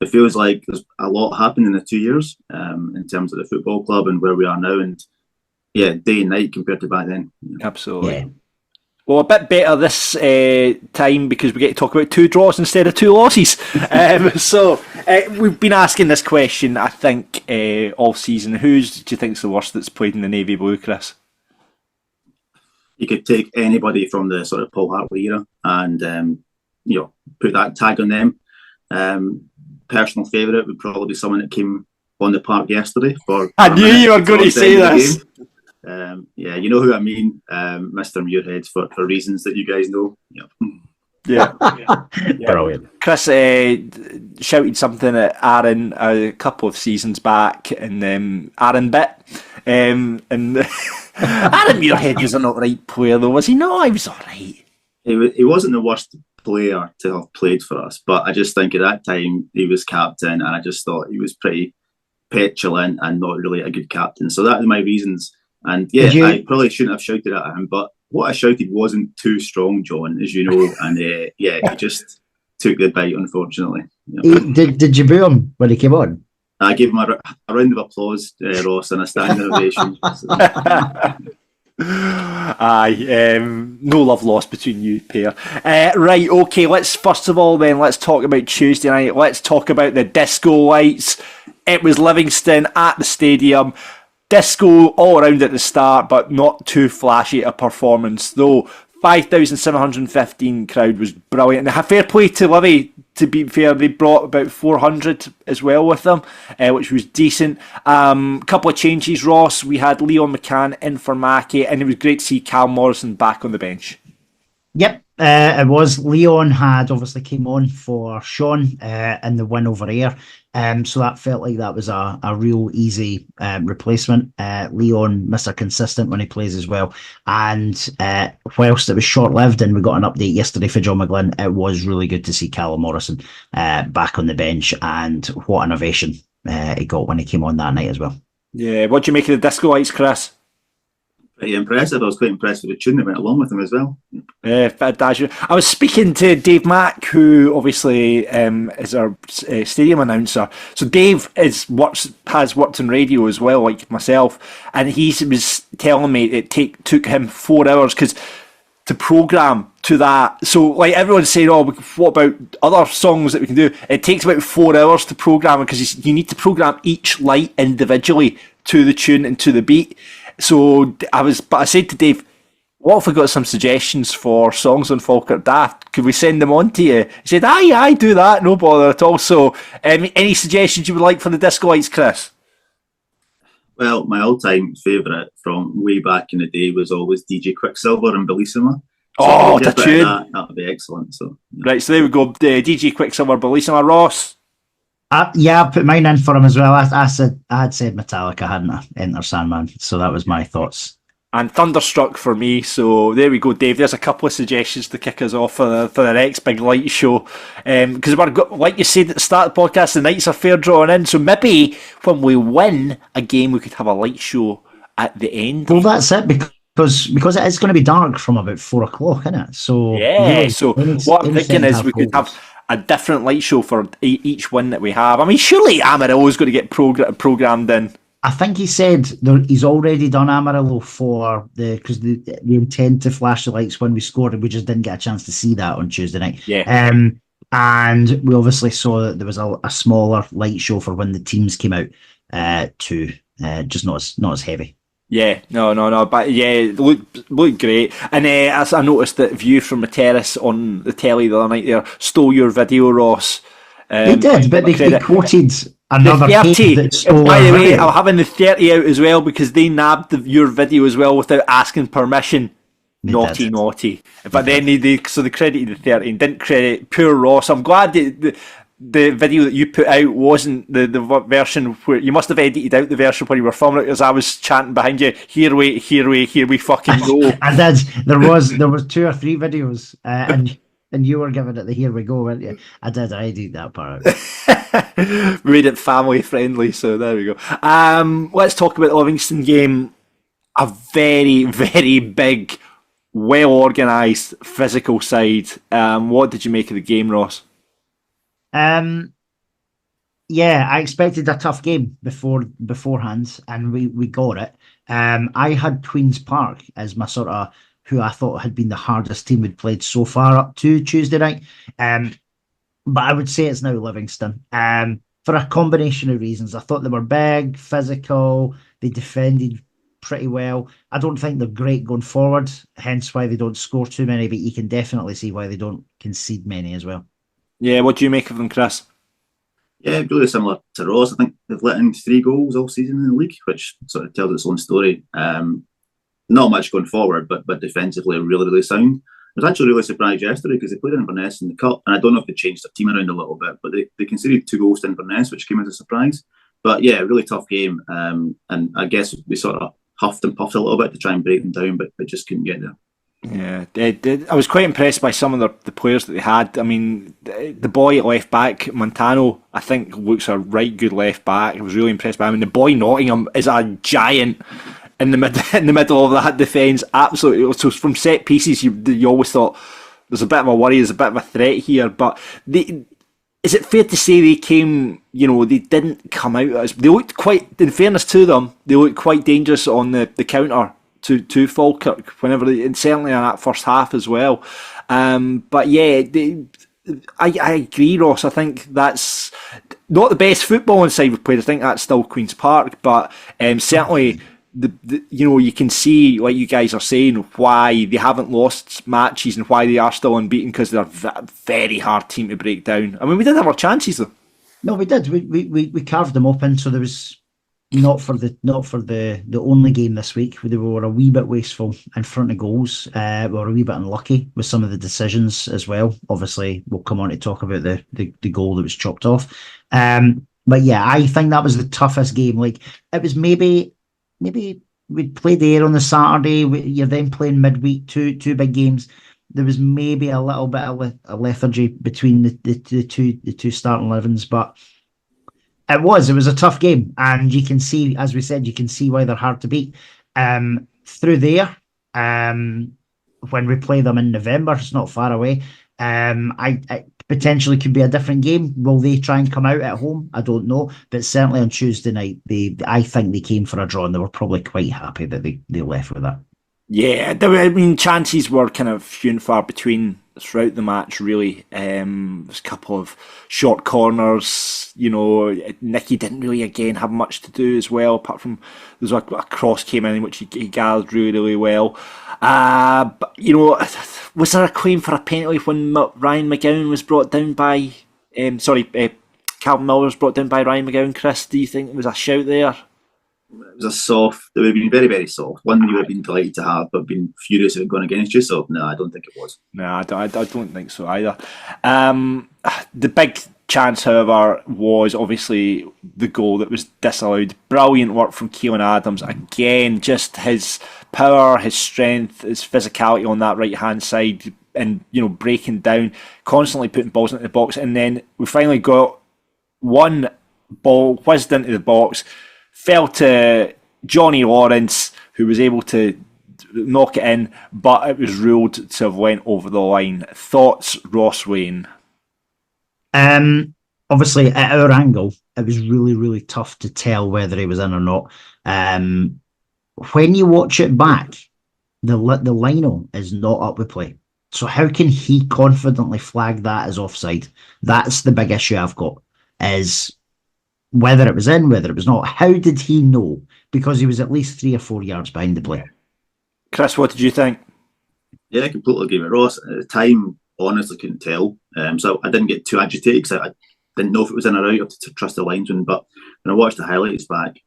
it feels like there's a lot happened in the 2 years in terms of the football club and where we are now, and day and night compared to back then. Absolutely. Yeah. Well, a bit better this time because we get to talk about 2 draws instead of 2 losses. So we've been asking this question, I think, all season. Do you think's the worst that's played in the Navy Blue, Chris? You could take anybody from the sort of Paul Hartley era and put that tag on them. Personal favourite would probably be someone that came on the park yesterday. I knew you were going to say this. You know who I mean, Mr. Muirhead, for reasons that you guys know. Yeah. Brilliant. Chris shouted something at Aaron a couple of seasons back, and Aaron bit. And Aaron Muirhead was an alright player, though, was he? No, he was alright. He wasn't the worst player to have played for us, but I just think at that time he was captain, and I just thought he was pretty petulant and not really a good captain. So that are my reasons. And yeah, I probably shouldn't have shouted at him, but what I shouted wasn't too strong, John, as you know. And he just took the bite, unfortunately. Yeah. Did you boo him when he came on? I gave him a round of applause, Ross, and a standing ovation. Aye, no love lost between you pair. Right, okay, let's talk about Tuesday night. Let's talk about the disco lights. It was Livingston at the stadium. Disco all around at the start, but not too flashy a performance, though. 5,715 crowd was brilliant. And fair play to Livy, to be fair, they brought about 400 as well with them, which was decent. Couple of changes, Ross. We had Leon McCann in for Mackie, and it was great to see Calum Morrison back on the bench. Yep, it was. Leon had obviously came on for Sean in the win over Ayr. So that felt like that was a real easy replacement. Leon, Mr. Consistent when he plays as well. And whilst it was short-lived and we got an update yesterday for John McGlynn, it was really good to see Calum Morrison back on the bench, and what an ovation he got when he came on that night as well. Yeah, what do you make of the disco lights, Chris? Pretty impressive. I was quite impressed with the tune that went along with them as well. I was speaking to Dave Mack, who obviously is our stadium announcer. So Dave has worked in radio as well, like myself, and he was telling me it took him 4 hours to programme to that. So like everyone's saying, what about other songs that we can do? It takes about 4 hours to programme, because you need to programme each light individually to the tune and to the beat. So I said to Dave, what if we got some suggestions for songs on Fakirk Daft? Could we send them on to you? He said, aye, do that, no bother at all. So any suggestions you would like for the disco lights, Chris? Well, my all-time favourite from way back in the day was always DJ Quicksilver and Bellissima. So the tune! That would be excellent. So yeah. Right, so there we go. DJ Quicksilver, Bellissima. Ross? I put mine in for him as well. I had said Metallica, hadn't I? Enter Sandman. So that was my thoughts. And Thunderstruck for me. So there we go, Dave. There's a couple of suggestions to kick us off for the next big light show. Because like you said at the start of the podcast, the nights are fair drawing in. So maybe when we win a game, we could have a light show at the end. Well, that's it, because it is going to be dark from about 4 o'clock, isn't it? So yeah. So what I'm thinking is we could have a different light show for each win that we have. I mean, surely Amarillo's going to get programmed in. I think he said he's already done Amarillo because they intend to flash the lights when we scored, and we just didn't get a chance to see that on Tuesday night. Yeah. And we obviously saw that there was a smaller light show for when the teams came out too, just not as heavy. Yeah, no, but yeah, it looked great. And as I noticed that View from the Terrace on the telly the other night there stole your video, Ross. They did, but they quoted another tape that stole. By the way, I'm having the 30 out as well, because they nabbed your video as well without asking permission. Naughty. But then they credited the 30 and didn't credit poor Ross. I'm glad the video that you put out wasn't the version where you must have edited out the version where you were filming it, as I was chanting behind you, here we fucking go. I did. There was 2 or 3 videos, and you were giving it the here we go, weren't you? I edited that part out. Made it family friendly, so there we go. Let's talk about the Livingston game. A very, very big, well organised physical side. What did you make of the game, Ross? Yeah, I expected a tough game beforehand, and we got it. I had Queen's Park as my sort of who I thought had been the hardest team we'd played so far up to Tuesday night. But I would say it's now Livingston. For a combination of reasons. I thought they were big, physical, they defended pretty well. I don't think they're great going forward, hence why they don't score too many, but you can definitely see why they don't concede many as well. Yeah, what do you make of them, Chris? Yeah, really similar to Ross. I think they've let in 3 goals all season in the league, which sort of tells its own story. Not much going forward, but defensively really, really sound. I was actually really surprised yesterday because they played Inverness in the Cup, and I don't know if they changed their team around a little bit, but they conceded 2 goals to Inverness, which came as a surprise. But yeah, really tough game, and I guess we sort of huffed and puffed a little bit to try and break them down, but just couldn't get there. Yeah, I was quite impressed by some of the players that they had. I mean, the boy at left back, Montano, I think looks a right good left back. I was really impressed by him. And the boy Nottingham is a giant in the middle of that defence. Absolutely. So from set pieces, you always thought there's a bit of a worry, there's a bit of a threat here. But is it fair to say they came? They didn't come out as they looked quite. In fairness to them, they looked quite dangerous on the counter to Falkirk whenever and certainly in that first half as well. But yeah, I agree, Ross. I think that's not the best footballing side we've played. I think that's still Queen's Park, but certainly you can see, like you guys are saying, why they haven't lost matches and why they are still unbeaten, because they're a very hard team to break down. I mean, we did have our chances though. No, we did. We carved them open, so there was. Not for the only game this week. They were a wee bit wasteful in front of goals. We were a wee bit unlucky with some of the decisions as well. Obviously, we'll come on to talk about the goal that was chopped off. But yeah, I think that was the toughest game. Like, it was maybe we'd played there on the Saturday. You're then playing midweek, two big games. There was maybe a little bit of a lethargy between the two starting 11s, but. It was a tough game, and you can see, as we said, you can see why they're hard to beat. Through there, when we play them in November, it's not far away. I potentially could be a different game. Will they try and come out at home? I don't know, but certainly on Tuesday night, I think they came for a draw, and they were probably quite happy that they left with that. Yeah, I mean, chances were kind of few and far between throughout the match, really. There's a couple of short corners. Nicky didn't really, again, have much to do as well, apart from there's a cross came in which he gathered really, really well. But, was there a claim for a penalty when Ryan McGowan was brought down by... Calum Miller was brought down by Ryan McGowan, Chris? Do you think there was a shout there? It was a soft. It would have been very, very soft. One you would have been delighted to have, but been furious if it gone against you. So no, I don't think it was. No, I don't think so either. The big chance, however, was obviously the goal that was disallowed. Brilliant work from Keelan Adams. Again, just his power, his strength, his physicality on that right hand side, and breaking down, constantly putting balls into the box, and then we finally got one ball whizzed into the box. Fell to Johnny Lawrence, who was able to knock it in, but it was ruled to have went over the line. Thoughts, Ross Wayne? Obviously, at our angle, it was really, really tough to tell whether he was in or not. When you watch it back, the lino is not up with play. So how can he confidently flag that as offside? That's the big issue I've got, is... whether it was in, whether it was not. How did he know? Because he was at least 3 or 4 yards behind the play. Chris, what did you think? Yeah, I completely agree with Ross. At the time, honestly couldn't tell. So I didn't get too agitated because I didn't know if it was in or out. To trust the linesman. But when I watched the highlights back,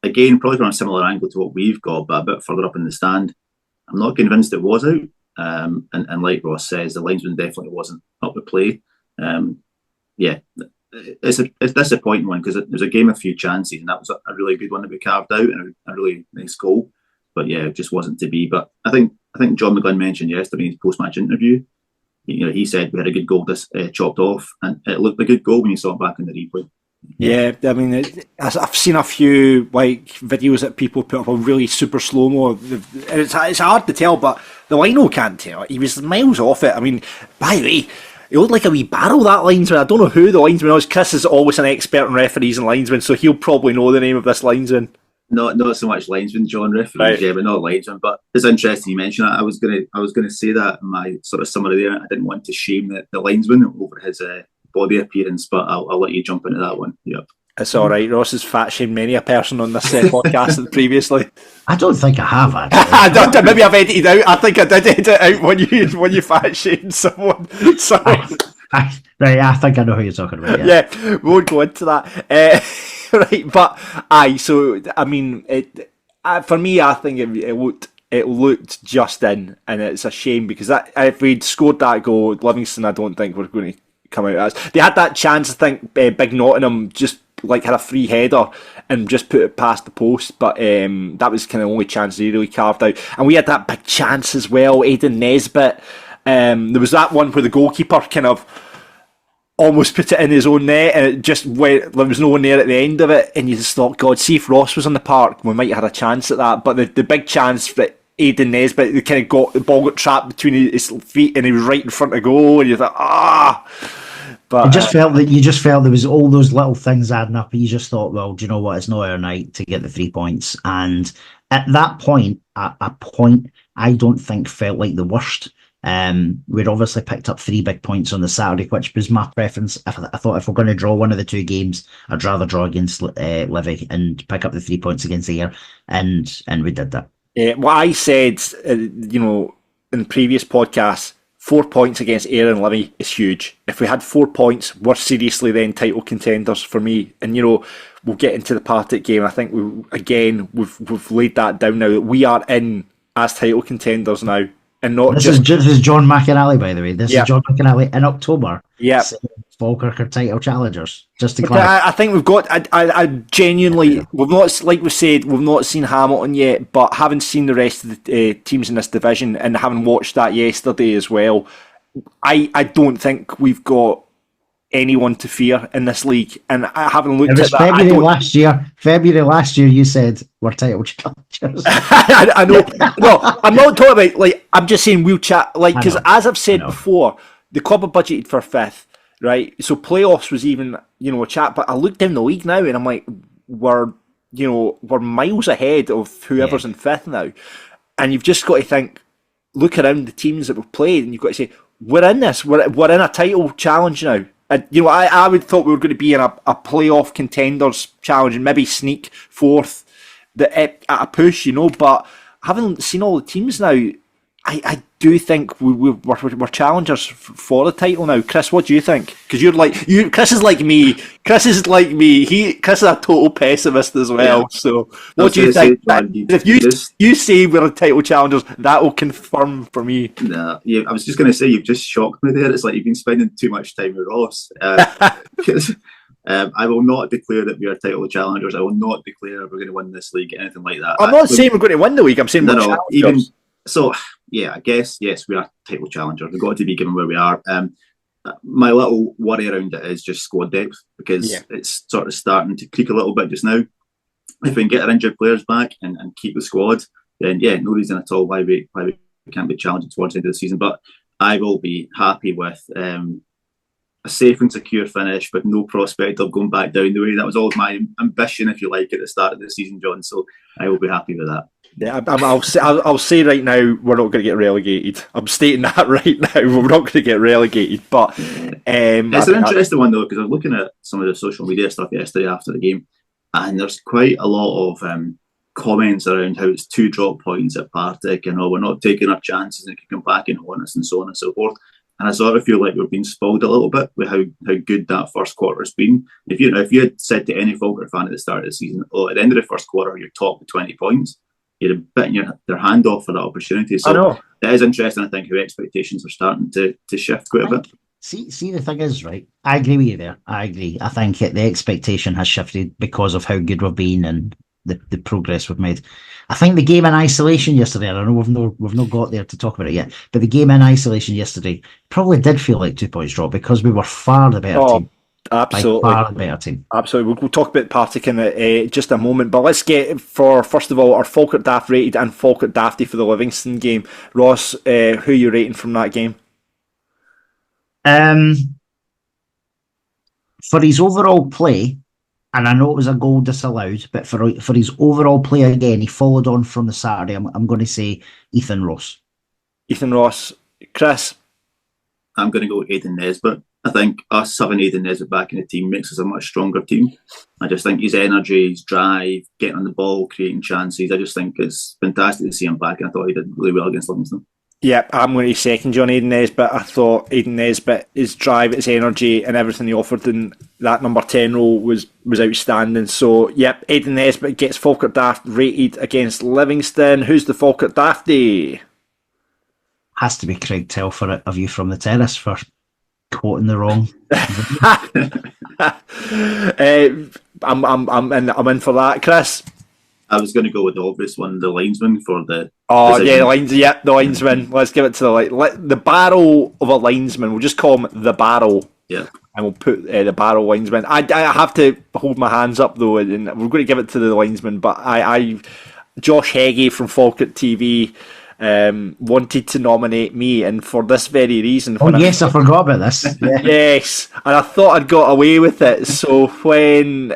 again, probably from a similar angle to what we've got, but a bit further up in the stand, I'm not convinced it was out. And like Ross says, the linesman definitely wasn't up with play. It's a disappointing one because it was a game of few chances, and that was a really good one that we carved out and a really nice goal. But yeah, it just wasn't to be. But I think John McGlynn mentioned yesterday in his post-match interview, he said we had a good goal chopped off, and it looked a good goal when you saw it back in the replay. Yeah, I mean, I've seen a few videos that people put up on really super slow mo, and it's hard to tell, but the lino can't tell. He was miles off it. I mean, by the way, he looked like a wee barrel, that linesman. I don't know who the linesman was. Chris is always an expert in referees and linesmen, so he'll probably know the name of this linesman. Not so much linesman, John, referees, right. Yeah, but not linesman. But it's interesting you mentioned that. I was gonna say that in my sort of summary there. I didn't want to shame the linesman over his body appearance, but I'll let you jump into that one. Yep. It's all right. Ross has fat shamed many a person on this podcast previously. I don't think I have, actually. Maybe I've edited out. I think I did edit out when you fat shamed someone. So. Right, I think I know who you're talking about. Yeah, we won't go into that. Right, but so I mean, for me, I think it looked just in, and it's a shame because if we'd scored that goal, Livingston, I don't think we're going to come out as. They had that chance. I think Big Nottingham just had a free header and just put it past the post, but that was kind of the only chance he really carved out. And we had that big chance as well, Aidan Nesbitt. There was that one where the goalkeeper kind of almost put it in his own net, and it just went. There was no one there at the end of it, and you just thought, God, see if Ross was on the park, we might have had a chance at that. But the big chance that Aidan Nesbitt, they kind of the ball got trapped between his feet, and he was right in front of goal, and you thought, But you just felt there was all those little things adding up, and you just thought, well, do you know what? It's not our night to get the 3 points. And at that point, I don't think felt like the worst. We'd obviously picked up 3 big points on the Saturday, which was my preference. I thought if we're going to draw one of the 2 games, I'd rather draw against Livy and pick up the 3 points against Ayr, and we did that. What I said, in previous podcasts, 4 points against Ayr and Livy is huge. If we had 4 points, we're seriously then title contenders for me. And we'll get into the Partick game. I think we've laid that down now that we are in as title contenders now, and not this is John McInally, by the way. This is John McInally in October. Yeah, Falkirk are title challengers. Just to clarify, I think we've got. I genuinely, we've not, like we said, we've not seen Hamilton yet, but having seen the rest of the teams in this division and having watched that yesterday as well, I don't think we've got anyone to fear in this league. And I haven't looked at that. February last year, you said we're title challengers. I know. No, I'm not talking about I'm just saying we'll chat because as I've said before, the club have budgeted for 5th. Right, so playoffs was even a chat, but I look down the league now and I'm like, we're miles ahead of whoever's in 5th now, and you've just got to think, look around the teams that we've played, and you've got to say we're in this, we're in a title challenge now. And I would thought we were going to be in a playoff contenders challenge and maybe sneak 4th at a push, but having seen all the teams now, I do think we're challengers for the title now. Chris, what do you think? Because Chris is like me. Chris is a total pessimist as well. Yeah. So what do you think? If you say we're title challengers, that will confirm for me. Nah, I was just going to say, you've just shocked me there. It's like you've been spending too much time with Ross. Because I will not declare that we are title challengers. I will not declare we're going to win this league, anything like that. I'm not saying we're going to win the league. I'm saying we're challengers. So, I guess, yes, we are title challengers. We've got to be given where we are. My little worry around it is just squad depth, because it's sort of starting to creak a little bit just now. If we can get our injured players back and keep the squad, then, no reason at all why we can't be challenging towards the end of the season. But I will be happy with a safe and secure finish, but no prospect of going back down the way. That was always my ambition, if you like, at the start of the season, John. So I will be happy with that. Yeah, I'll say right now we're not going to get relegated. I'm stating that right now. We're not going to get relegated. But it's an interesting one though, because I was looking at some of the social media stuff yesterday after the game, and there's quite a lot of comments around how it's 2 drop points at Partick, and we're not taking our chances and kicking back and on us, and so on and so forth. And I sort of feel like we're being spoiled a little bit with how good that first quarter has been. If you had said to any Falkirk fan at the start of the season, at the end of the first quarter you're top with 20 points, you'd have bitten their hand off for that opportunity. So I know. It is interesting, I think, how expectations are starting to shift quite a bit. See, the thing is, right, I agree with you there. I agree. I think the expectation has shifted because of how good we've been and the progress we've made. I think the game in isolation yesterday, I don't know, we've not got there to talk about it yet, but the game in isolation yesterday probably did feel like 2 points drop, because we were far the better team. Absolutely. By far the better team. Absolutely. We'll talk about Partick in just a moment, but let's get, first of all, our Falkirk Daft rated and Falkirk Dafty for the Livingston game. Ross, who are you rating from that game? For his overall play, and I know it was a goal disallowed, but for his overall play again, he followed on from the Saturday. I'm going to say Ethan Ross. Ethan Ross. Chris? I'm going to go with Aidan Nesbitt. I think us having Aidan Nesbitt back in the team makes us a much stronger team. I just think his energy, his drive, getting on the ball, creating chances, I just think it's fantastic to see him back, and I thought he did really well against Livingston. Yeah, I'm going to second on Aidan Nesbitt. I thought Aidan Nesbitt, his drive, his energy and everything he offered in that number 10 role was outstanding. So, Aidan Nesbitt gets Falkirk Daft rated against Livingston. Who's the Falkirk Dafty? Has to be Craig Telfer of You From the Terrace for quoting the wrong. I'm in for that, Chris. I was going to go with the obvious one, the linesman for the. Oh yeah, the linesman. Let's give it to the barrel of a linesman. We'll just call him the barrel. Yeah. And we'll put the barrel linesman. I have to hold my hands up though, and we're going to give it to the linesman. But Josh Heggie from Falkirk TV wanted to nominate me, and for this very reason. Oh yes, I forgot about this. Yeah. Yes, and I thought I'd got away with it. So when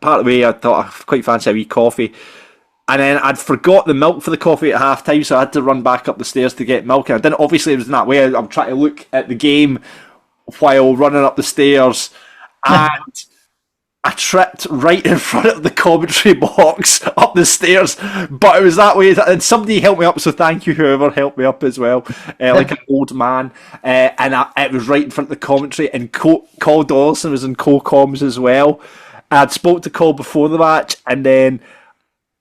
part of the way, I thought I quite fancy a wee coffee. And then I'd forgot the milk for the coffee at half time, so I had to run back up the stairs to get milk. And I didn't, obviously, it was in that way. I'm trying to look at the game while running up the stairs. And I tripped right in front of the commentary box up the stairs. But it was that way. And somebody helped me up, so thank you, whoever helped me up as well. Like an old man. It was right in front of the commentary. And Cole Dawson was in co-coms as well. I'd spoke to Cole before the match, and then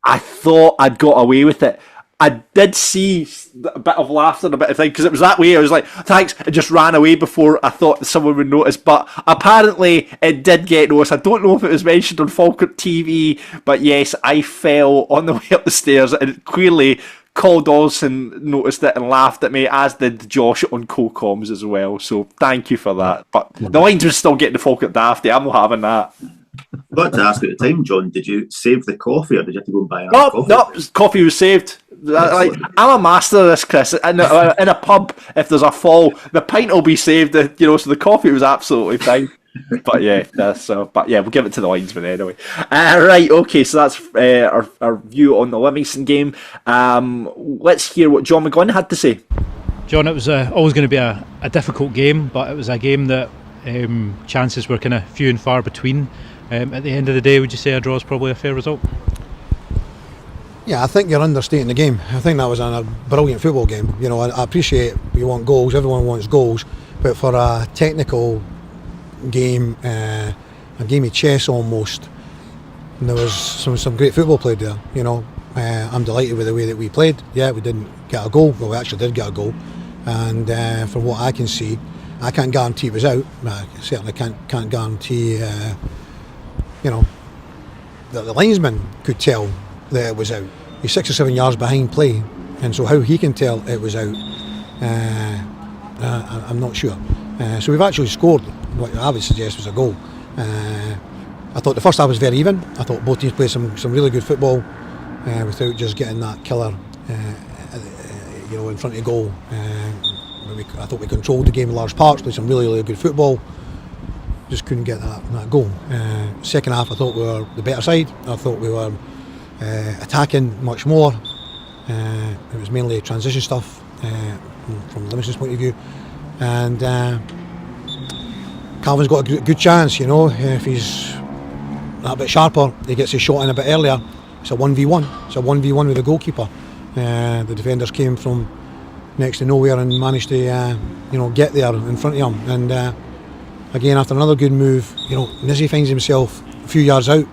I thought I'd got away with it. I did see a bit of laughter and a bit of thing, because it was that way. I was like, thanks, and just ran away before I thought someone would notice. But apparently it did get noticed. I don't know if it was mentioned on Falkirk TV, but yes, I fell on the way up the stairs, and clearly Cole Dawson noticed it and laughed at me, as did Josh on co-coms as well. So thank you for that. But the lines were still getting the Fakirk Daft. I'm not having that. I got to ask at the time, John, did you save the coffee or did you have to go and buy another coffee? No, coffee was saved. I'm a master of this, Chris. In a pub, if there's a fall, the pint will be saved, so the coffee was absolutely fine. But yeah, we'll give it to the linesman anyway. Right, okay, so that's our view on the Livingston game. Let's hear what John McGlynn had to say. John, it was always going to be a difficult game, but it was a game that chances were kind of few and far between. At the end of the day, would you say a draw is probably a fair result? Yeah, I think you're understating the game. I think that was a brilliant football game. I appreciate you want goals, everyone wants goals, but for a technical game, a game of chess almost, there was some great football played there. I'm delighted with the way that we played. Yeah, we didn't get a goal, well, we actually did get a goal, and from what I can see, I can't guarantee it was out. I certainly can't guarantee that the linesman could tell that it was out. He's 6 or 7 yards behind play, and so how he can tell it was out, I'm not sure. So we've actually scored what I would suggest was a goal. I thought the first half was very even. I thought both teams played some really good football without just getting that killer in front of goal. I thought we controlled the game in large parts, played some really good football. Just couldn't get that goal. Second half, I thought we were the better side. I thought we were attacking much more. It was mainly transition stuff from Livingston's point of view. And Calvin's got a good chance, if he's that bit sharper, he gets his shot in a bit earlier. It's a 1v1. It's a 1v1 with the goalkeeper. The defenders came from next to nowhere and managed to get there in front of him. And again, after another good move, Nizzy finds himself a few yards out,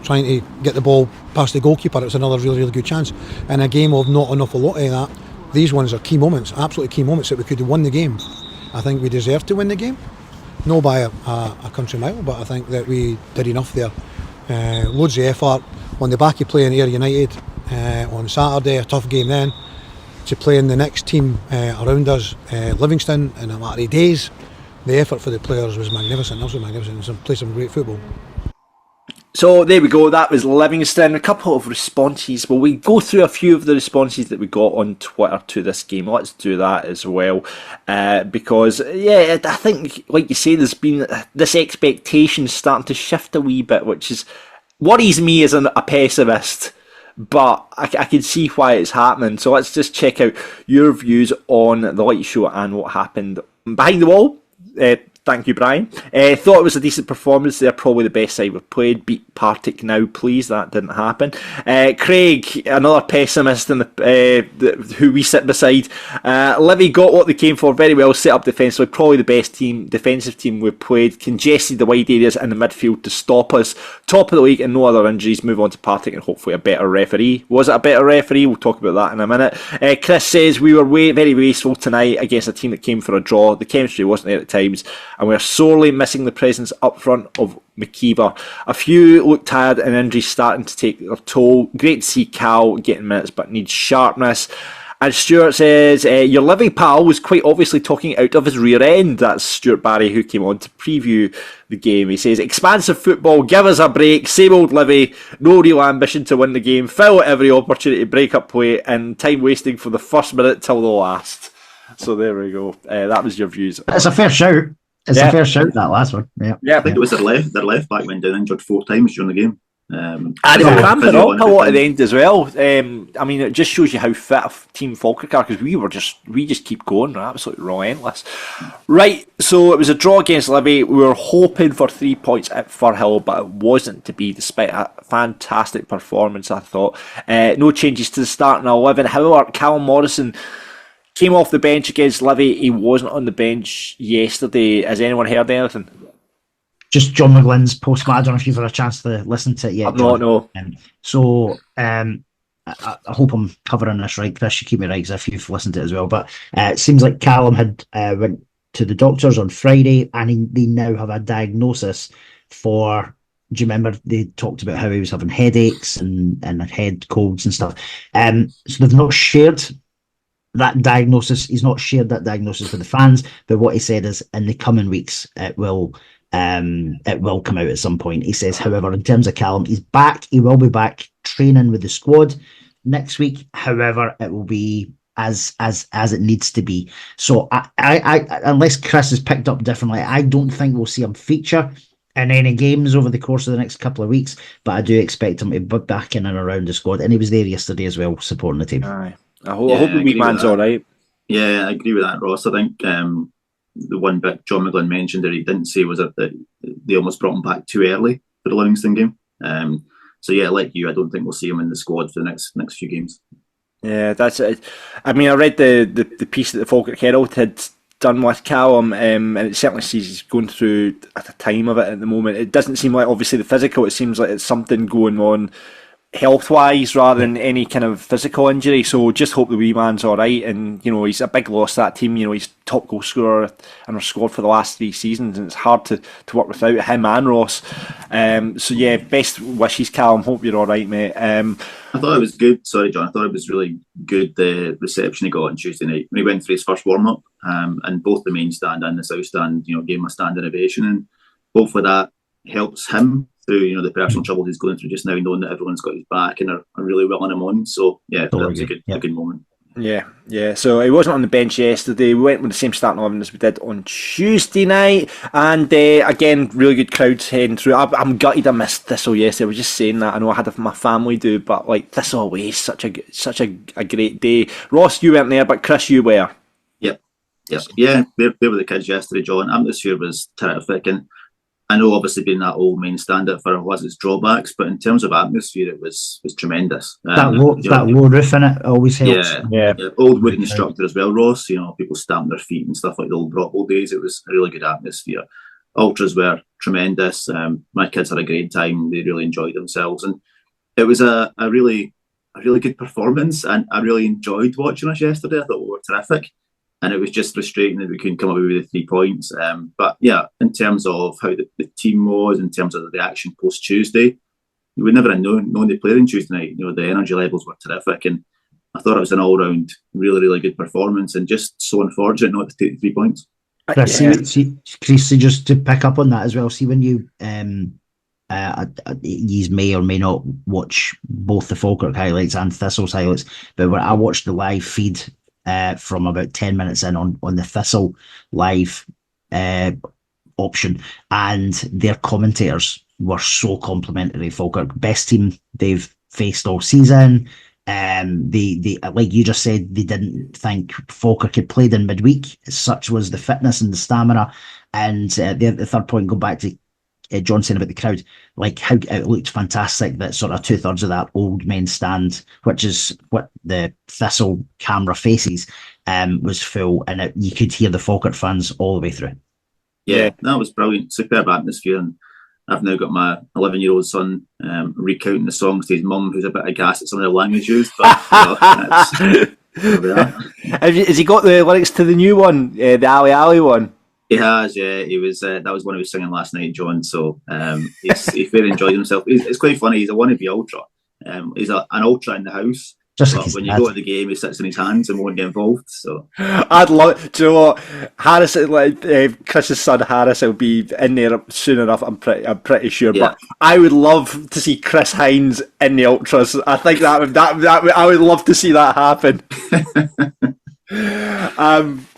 trying to get the ball past the goalkeeper. It was another really good chance. In a game of not an awful lot of that, these ones are key moments, absolutely key moments that we could have won the game. I think we deserved to win the game. No by a country mile, but I think that we did enough there. Loads of effort on the back of playing Ayr United on Saturday, a tough game then, to playing the next team around us, Livingston, in a matter of days. The effort for the players was magnificent, absolutely magnificent. Played some great football. So there we go, that was Livingston. A couple of responses. Well, we go through a few of the responses that we got on Twitter to this game. Let's do that as well. Because, I think, like you say, there's been this expectation starting to shift a wee bit, which worries me as a pessimist. But I can see why it's happening. So let's just check out your views on the light show and what happened behind the wall. Thank you, Brian. Thought it was a decent performance. They're probably the best side we've played. Beat Partick now, please. That didn't happen. Craig, another pessimist in who we sit beside. Livy got what they came for. Very well set up defensively. Probably the best defensive team we've played. Congested the wide areas in the midfield to stop us. Top of the league and no other injuries. Move on to Partick and hopefully a better referee. Was it a better referee? We'll talk about that in a minute. Chris says we were very wasteful tonight against a team that came for a draw. The chemistry wasn't there at times. and we're sorely missing the presence up front of McKeever. A few look tired and injuries starting to take their toll. Great to see Cal getting minutes but needs sharpness. And Stuart says, your Livy pal was quite obviously talking out of his rear end. That's Stuart Barry, who came on to preview the game. He says, expansive football, give us a break, same old Livy, no real ambition to win the game, foul at every opportunity, break up play, and time wasting from the first minute till the last. So there we go. That was your views. It's a fair shout. It's a fair shout, that last one. Yeah, I think it was their left back went down injured 4 times during the game. And they were cramping up a lot at the end as well. I mean, it just shows you how fit a team Falkirk are, because we just keep going. We're absolutely relentless. Right, so it was a draw against Livy. We were hoping for 3 points at Firhill, but it wasn't to be, despite a fantastic performance, I thought. No changes to the starting 11. However, Calum Morrison came off the bench against Livy. He wasn't on the bench yesterday. Has anyone heard anything? Just John McGlynn's post. I don't know if you've had a chance to listen to it yet. No. I hope I'm covering this right, Chris. You keep me right, because if you've listened to it as well. But it seems like Calum had went to the doctors on Friday, and they now have a diagnosis for. Do you remember they talked about how he was having headaches and head colds and stuff? So they've not shared that diagnosis. He's not shared that diagnosis with the fans. But what he said is, in the coming weeks, it will come out at some point. He says, however, in terms of Calum, he's back. He will be back training with the squad next week. However, it will be as it needs to be. So I unless Chris has picked up differently, I don't think we'll see him feature in any games over the course of the next couple of weeks. But I do expect him to be back in and around the squad. And he was there yesterday as well, supporting the team. Aye. I hope the wee man's all right. Yeah, I agree with that, Ross. I think the one bit John McGlynn mentioned that he didn't say was that they almost brought him back too early for the Livingston game. So yeah, like you, I don't think we'll see him in the squad for the next few games. Yeah, that's it. I mean, I read the piece that the Falkirk Herald had done with Calum, and it certainly sees he's going through at the time of it at the moment. It doesn't seem like obviously the physical. It seems like it's something going on health-wise rather than any kind of physical injury. So just hope the wee man's all right. And he's a big loss to that team. He's top goal scorer in our squad for the last 3 seasons, and it's hard to work without him and Ross. So yeah, best wishes, Calum. Hope you're all right, mate. I thought it was good. Sorry, John. I thought it was really good, the reception he got on Tuesday night when he went for his first warm-up, and both the main stand and the south stand, gave him a standing ovation, and hopefully that helps him through the personal trouble he's going through just now, knowing that everyone's got his back and are really willing him on. So yeah, that was a good moment. Yeah. So he wasn't on the bench yesterday. We went with the same starting 11 as we did on Tuesday night, and again, really good crowds heading through. I'm gutted I missed Thistle yesterday. I was just saying that. I know I had my family do, but Thistle away is such a great day. Ross, you weren't there, but Chris, you were. Yep. Yeah, they were the kids yesterday, John. Atmosphere was terrific, and I know obviously being that old main stand at Firhill has its drawbacks, but in terms of atmosphere, it was tremendous. That low roof in it always helps. Yeah. Old wooden structure as well, Ross. People stamping their feet and stuff like the old Brockville days. It was a really good atmosphere. Ultras were tremendous. My kids had a great time. They really enjoyed themselves, and it was a really good performance. And I really enjoyed watching us yesterday. I thought we were terrific. And it was just frustrating that we couldn't come up with the 3 points. But yeah, in terms of how the team was, in terms of the reaction post-Tuesday, we would never have known they played on Tuesday night. The energy levels were terrific. And I thought it was an all-round, really, really good performance, and just so unfortunate not to take the 3 points. Chris, just to pick up on that as well, see when you you may or may not watch both the Falkirk highlights and Thistle's highlights, but when I watched the live feed from about 10 minutes in on the Thistle live option, and their commentators were so complimentary. Falkirk, best team they've faced all season. They like you just said, they didn't think Falkirk had played in midweek. Such was the fitness and the stamina. And the third point, go back to John saying about the crowd, like how it looked fantastic that sort of 2/3 of that old main stand, which is what the Thistle camera faces, was full, and you could hear the Falkirk fans all the way through. Yeah, that was brilliant. Superb atmosphere. And I've now got my 11-year-old son recounting the songs to his mum, who's a bit aghast at some of the language used. But has he got the lyrics to the new one, the Ali Ali one? He has, yeah. He was that was one he was singing last night, John. So he very enjoyed himself. It's quite funny. He's a wannabe ultra. He's an ultra in the house. Just like But his when you dad. go to the game, he sits in his hands and won't get involved. So I'd love. Do you know what? Harris, like Chris's son Harris, will be in there soon enough. I'm pretty sure. Yeah. But I would love to see Chris Hynd in the ultras. I think that I would love to see that happen.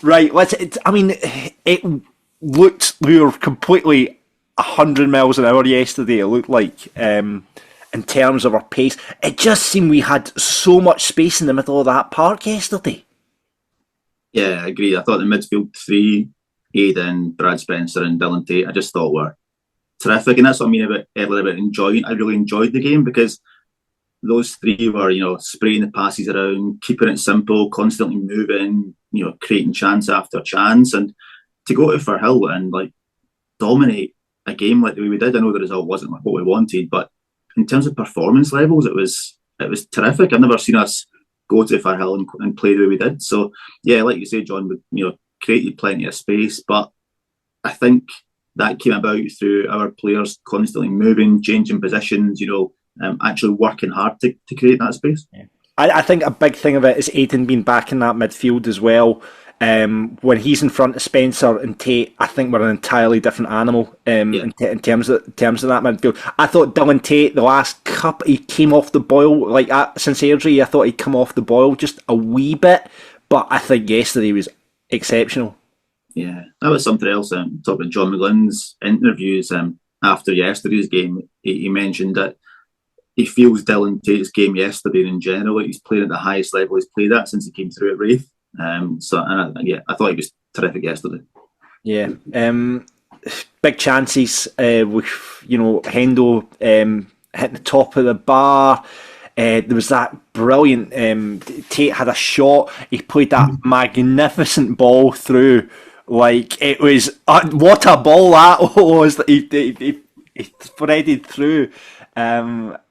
Right. It looked we were completely 100 miles an hour yesterday. It looked like. In terms of our pace, it just seemed we had so much space in the middle of that park yesterday. yeah, I agree. I thought the midfield three, Aidan, Brad Spencer, and Dylan Tate, I just thought were terrific, and that's what I mean about earlier about enjoying. I really enjoyed the game because those three were, spraying the passes around, keeping it simple, constantly moving, creating chance after chance, and to go to Firhill and like dominate a game like the way we did. I know the result wasn't what we wanted, but in terms of performance levels, it was terrific. I've never seen us go to Firhill and play the way we did. So yeah, like you say, John, we created plenty of space, but I think that came about through our players constantly moving, changing positions, actually working hard to create that space. Yeah. I think a big thing of it is Aidan being back in that midfield as well. When he's in front of Spencer and Tate, I think we're an entirely different animal in terms of that midfield. I thought Dylan Tate, the last cup, he came off the boil since Airdrie. I thought he'd come off the boil just a wee bit, but I think yesterday was exceptional. Yeah, that was something else. Talking about John McGlynn's interviews after yesterday's game, he mentioned that he feels Dylan Tate's game yesterday in general, he's playing at the highest level he's played at since he came through at Wraith. I thought he was terrific yesterday. Yeah, big chances with Hendo hitting the top of the bar. There was that brilliant. Tate had a shot. He played that magnificent ball through. Like it was what a ball that was that he threaded through.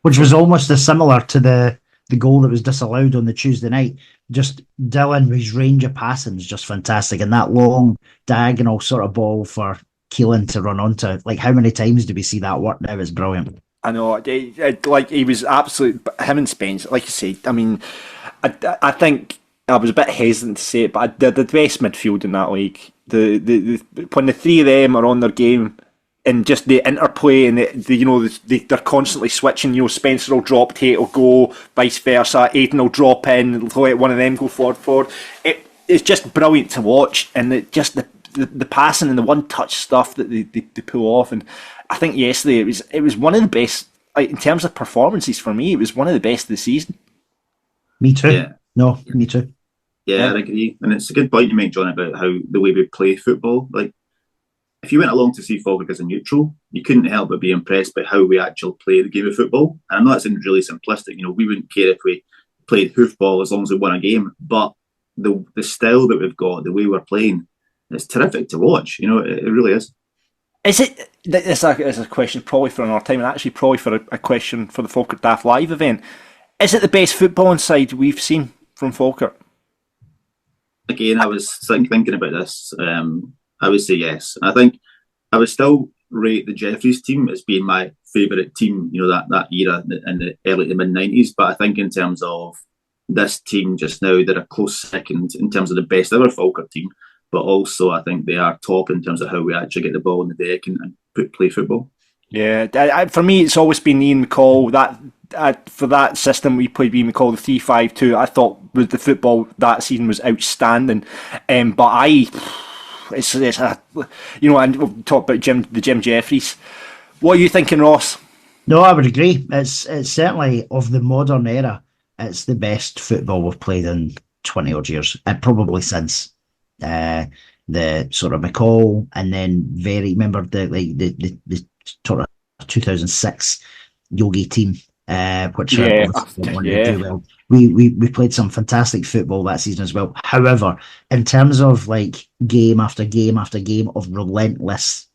Which was almost as similar to the goal that was disallowed on the Tuesday night. Just Dylan, his range of passing is just fantastic, and that long diagonal sort of ball for Keelan to run onto. Like, how many times do we see that work now? It's brilliant. I know, like he was absolute. Him and Spence, like you said. I mean, I think I was a bit hesitant to say it, but they're the best midfield in that league. When the three of them are on their game. And just the interplay, and they're constantly switching. Spencer will drop, Tate will go, vice versa. Aidan will drop in, let one of them go forward. It's just brilliant to watch, and the passing and the one-touch stuff that they pull off. And I think yesterday it was one of the best, like, in terms of performances for me. It was one of the best of the season. Me too. Yeah. No, me too. Yeah, I agree, and it's a good point you make, John, about how the way we play football, like. If you went along to see Falkirk as a neutral, you couldn't help but be impressed by how we actually play the game of football. And I know that sounds really simplistic. We wouldn't care if we played hoofball as long as we won a game. But the style that we've got, the way we're playing, it's terrific to watch. It really is. Is it? It's a question probably for another time, and actually probably for a question for the Fakirk Daft live event. Is it the best footballing side we've seen from Falkirk? Again, I was thinking about this. I would say yes. I think I would still rate the Jeffries team as being my favourite team, that era in the early to mid-90s. But I think in terms of this team just now, they're a close second in terms of the best ever Falkirk team. But also I think they are top in terms of how we actually get the ball in the deck and play football. Yeah, for me it's always been Ian McCall. For that system we played Ian McCall, the 3-5-2, I thought with the football that season was outstanding. But it's and we'll talk about the Jim Jeffries. What are you thinking, Ross? No, I would agree. It's certainly, of the modern era, it's the best football we've played in 20 odd years, and probably since the sort of McCall, and then remember the sort of 2006 Yogi team, which wanted to do well. We played some fantastic football that season as well. However, in terms of like game after game after game of relentless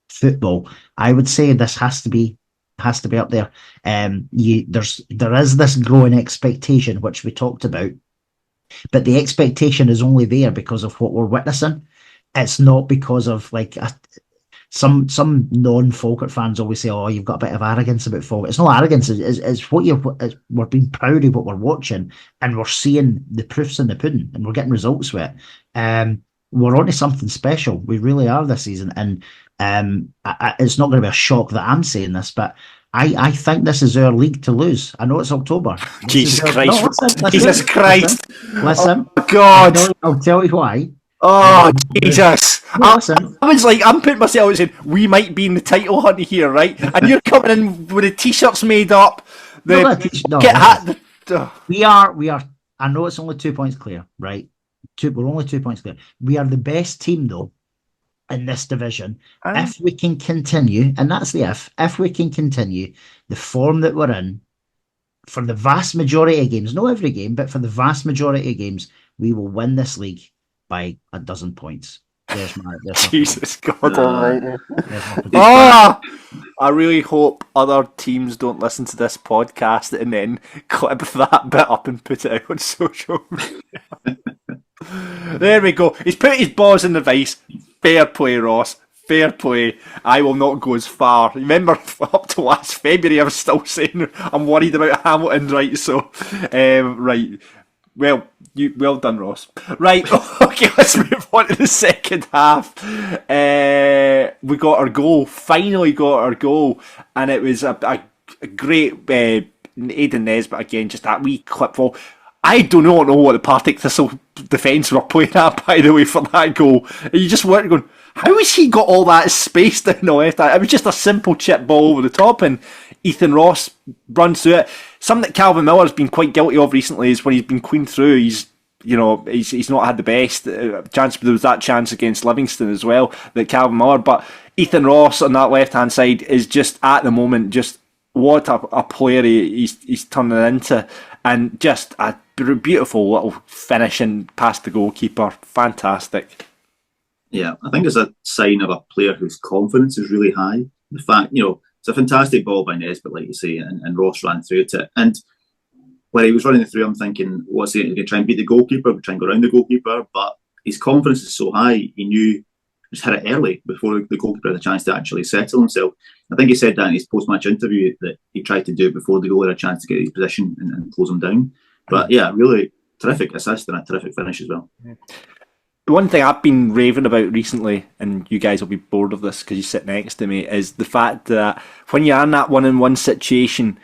football, I would say this has to be up there. There is this growing expectation which we talked about, but the expectation is only there because of what we're witnessing. it's not because of like some non-Falkirk fans always say, "Oh, you've got a bit of arrogance about Falkirk." It's not arrogance. It's what we're being proud of what we're watching, and we're seeing the proofs in the pudding, and we're getting results with it. We're onto something special. We really are this season, and it's not going to be a shock that I'm saying this, but I think this is our league to lose. I know it's October. Jesus Christ! Listen, Jesus Christ! Listen, Oh, God! I'll tell you why. Oh, Jesus! Listen. I was like, I'm putting myself out saying, we might be in the title hunt here, right? And you're coming in with the t-shirts made up. We are. I know it's only 2 points clear, right? We're only 2 points clear. We are the best team, though, in this division. If we can continue, and that's the if we can continue the form that we're in for the vast majority of games, not every game, but for the vast majority of games, we will win this league by 12 points. There's my Jesus God Almighty! I really hope other teams don't listen to this podcast and then clip that bit up and put it out on social media. There we go. He's put his balls in the vice. Fair play, Ross. Fair play. I will not go as far. Remember, up to last February, I was still saying I'm worried about Hamilton, right? So, right. Well done, Ross. Right, okay, let's move on to the second half. We got our goal, finally got our goal, and it was a great Aidan Nesbitt again, just that wee clip ball. I do not know what the Partick Thistle defence were playing at, by the way, for that goal. And you just weren't going, how has he got all that space down the left? It was just a simple chip ball over the top, and Ethan Ross runs through it. Something that Calvin Miller's been quite guilty of recently is when he's been queen through, he's not had the best chance. There was that chance against Livingston as well, that Calvin Miller. But Ethan Ross on that left-hand side is just, at the moment, just what a player he's turning into. And just a beautiful little finishing past the goalkeeper. Fantastic. Yeah, I think it's a sign of a player whose confidence is really high. The fact, it's a fantastic ball by Nesbitt, like you say, and Ross ran through it. And when he was running through, I'm thinking, what's he going to try and beat the goalkeeper, try and go around the goalkeeper? But his confidence is so high, he knew just hit it early before the goalkeeper had a chance to actually settle himself. I think he said that in his post-match interview that he tried to do it before the goal had a chance to get his position and close him down. But yeah, really terrific assist and a terrific finish as well. The one thing I've been raving about recently, and you guys will be bored of this because you sit next to me, is the fact that when you're in that one-on-one situation,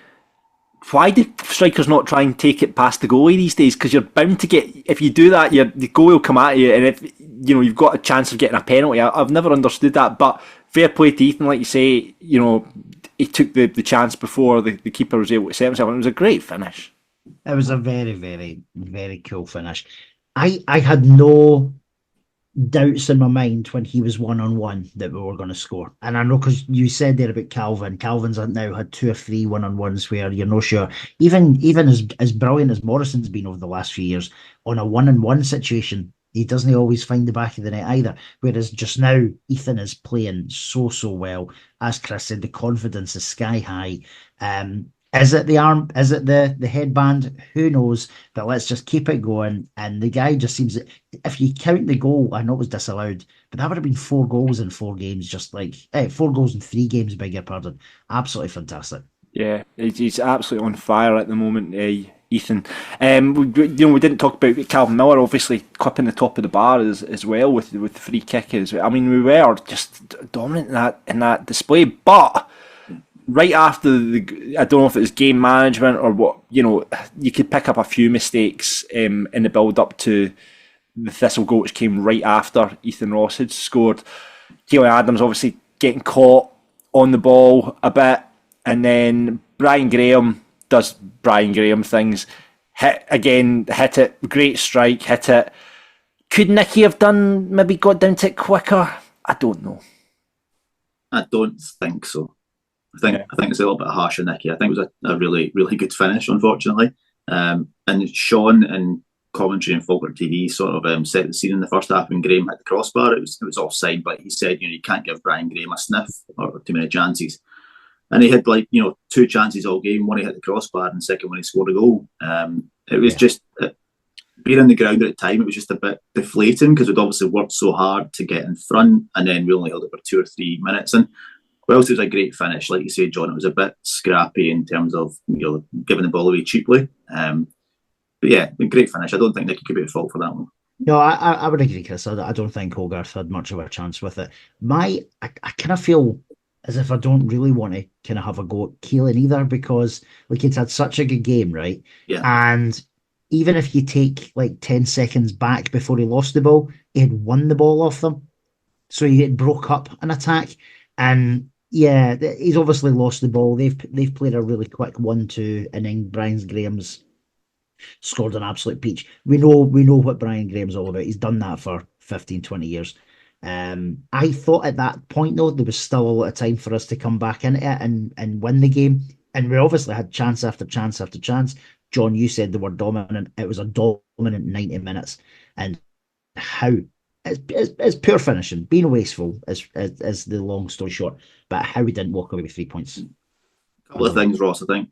why do strikers not try and take it past the goalie these days? Because you're bound to get, if you do that, the goalie will come at you, and if you've got a chance of getting a penalty. I've never understood that, but fair play to Ethan, like you say, he took the chance before the keeper was able to set himself, and it was a great finish. It was a very, very, very cool finish. I had no doubts in my mind when he was one-on-one that we were going to score. And I know, because you said there about Calvin. Calvin's now had 2 or 3 one-on-ones where you're not sure. Even as brilliant as Morrison's been over the last few years, on a one-on-one situation, he doesn't always find the back of the net either. Whereas just now, Ethan is playing so well. As Chris said, the confidence is sky high. Is it the arm? Is it the headband? Who knows? But let's just keep it going. And the guy just seems, if you count the goal, I know it was disallowed, but that would have been 4 goals in 4 games, just like 4 goals in 3 games, beg your pardon. Absolutely fantastic. Yeah, he's absolutely on fire at the moment, Ethan. We didn't talk about Calvin Miller, obviously clipping the top of the bar as well with the free kick. I mean, we were just dominant in that display, but right after I don't know if it was game management or what, you could pick up a few mistakes in the build-up to the Thistle goal, which came right after Ethan Ross had scored. Keelan Adams obviously getting caught on the ball a bit, and then Brian Graham does Brian Graham things. Hit it, great strike, hit it. Could Nicky have maybe got down to it quicker? I don't know. I don't think so. I think it's a little bit harsh on Nicky. I think it was a really, really good finish, unfortunately. And Sean and commentary and Falkirk TV sort of set the scene in the first half when Graham hit the crossbar. It was offside, but he said, you can't give Brian Graham a sniff or too many chances. And he had 2 chances all game. One he hit the crossbar, and the second one he scored a goal. It was just being on the ground at the time, it was just a bit deflating because we'd obviously worked so hard to get in front, and then we only held it for 2 or 3 minutes. And whilst it was a great finish, like you say, John, it was a bit scrappy in terms of giving the ball away cheaply. But yeah, a great finish. I don't think Nicky could be at fault for that one. No, I would agree, Chris. I don't think Hogarth had much of a chance with it. I kind of feel as if I don't really want to kind of have a go at Keelan either, because like he's had such a good game, right? Yeah. And even if you take like 10 seconds back before he lost the ball, he had won the ball off them. So he had broke up an attack. And yeah, he's obviously lost the ball. They've played a really quick 1-2, and then Brian Graham's scored an absolute peach. We know what Brian Graham's all about. He's done that for 15, 20 years. I thought at that point, though, there was still a lot of time for us to come back into it and win the game. And we obviously had chance after chance after chance. John, you said they were dominant. It was a dominant 90 minutes. And how... It's poor finishing, being wasteful is the long story short. But how we didn't walk away with 3 points. A couple of things, Ross, I think.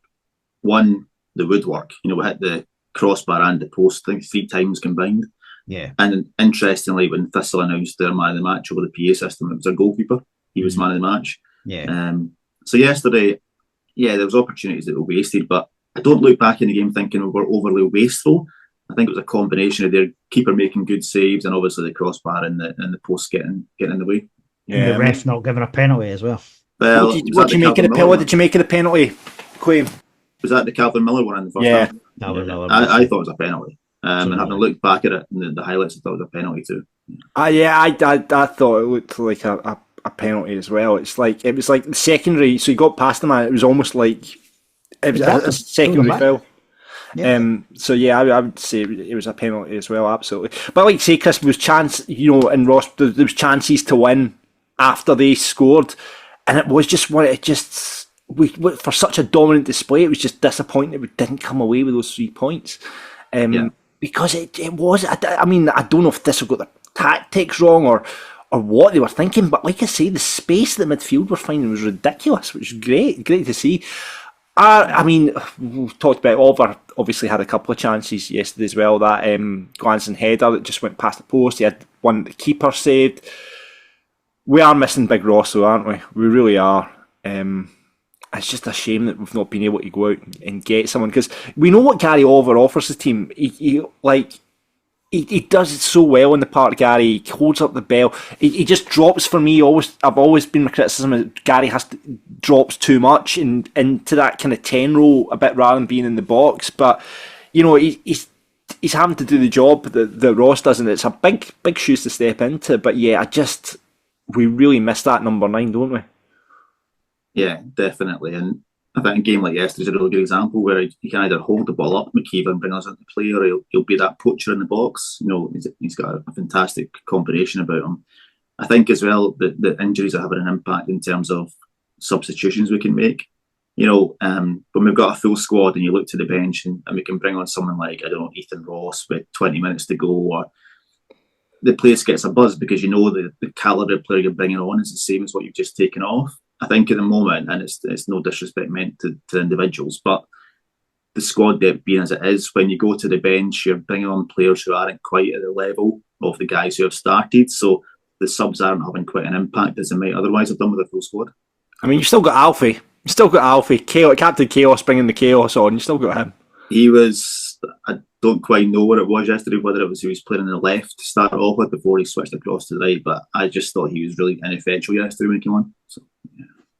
One, the woodwork. We hit the crossbar and the post, I think 3 times combined. Yeah. And interestingly, when Thistle announced their man of the match over the PA system, it was their goalkeeper. He was man of the match. Yeah. So yesterday, there was opportunities that were wasted, but I don't look back in the game thinking we were overly wasteful. I think it was a combination of their keeper making good saves and obviously the crossbar and the post getting in the way. Yeah, the ref not giving a penalty as well. Well, what did you make of the penalty, Quaim? Was that the Calvin Miller one in the first half? I thought it was a penalty. And having looked back at it in the highlights, I thought it was a penalty too. I thought it looked like a penalty as well. It was like the secondary, so he got past the man. It was almost like it was a secondary foul. Yeah. I would say it was a penalty as well, absolutely. But like say, Chris, there was chance, and Ross, there was chances to win after they scored, and it was just we for such a dominant display, it was just disappointing we didn't come away with those 3 points. Because it was, I don't know if Thistle got the tactics wrong or what they were thinking, but like I say, the space that midfield were finding was ridiculous, which is great to see. We've talked about Oliver, obviously had a couple of chances yesterday as well. That glancing header that just went past the post. He had one that the keeper saved. We are missing Big Ross, though, aren't we? We really are. It's just a shame that we've not been able to go out and get someone, because we know what Gary Oliver offers the team. He does it so well in the park, Gary. He holds up the bell. He just drops for me. I've always been my criticism that Gary drops too much into that kind of 10 role a bit rather than being in the box. But he's having to do the job that Ross does, and it's a big shoes to step into. But yeah, we really miss that number 9, don't we? Yeah, definitely. And I think a game like yesterday is a really good example where he can either hold the ball up, McKeever, and bring us into play, or he'll be that poacher in the box. He's got a fantastic combination about him. I think as well that the injuries are having an impact in terms of substitutions we can make. When we've got a full squad and you look to the bench and we can bring on someone like, Ethan Ross with 20 minutes to go, or the place gets a buzz because the calibre of player you're bringing on is the same as what you've just taken off. I think at the moment, and it's no disrespect meant to individuals, but the squad depth being as it is, when you go to the bench, you're bringing on players who aren't quite at the level of the guys who have started. So the subs aren't having quite an impact as they might otherwise have done with a full squad. You've still got Alfie. Captain Chaos bringing the chaos on. You still got him. He was, I don't quite know what it was yesterday, whether it was he was playing on the left to start off with before he switched across to the right, but I just thought he was really ineffectual yesterday when he came on. So,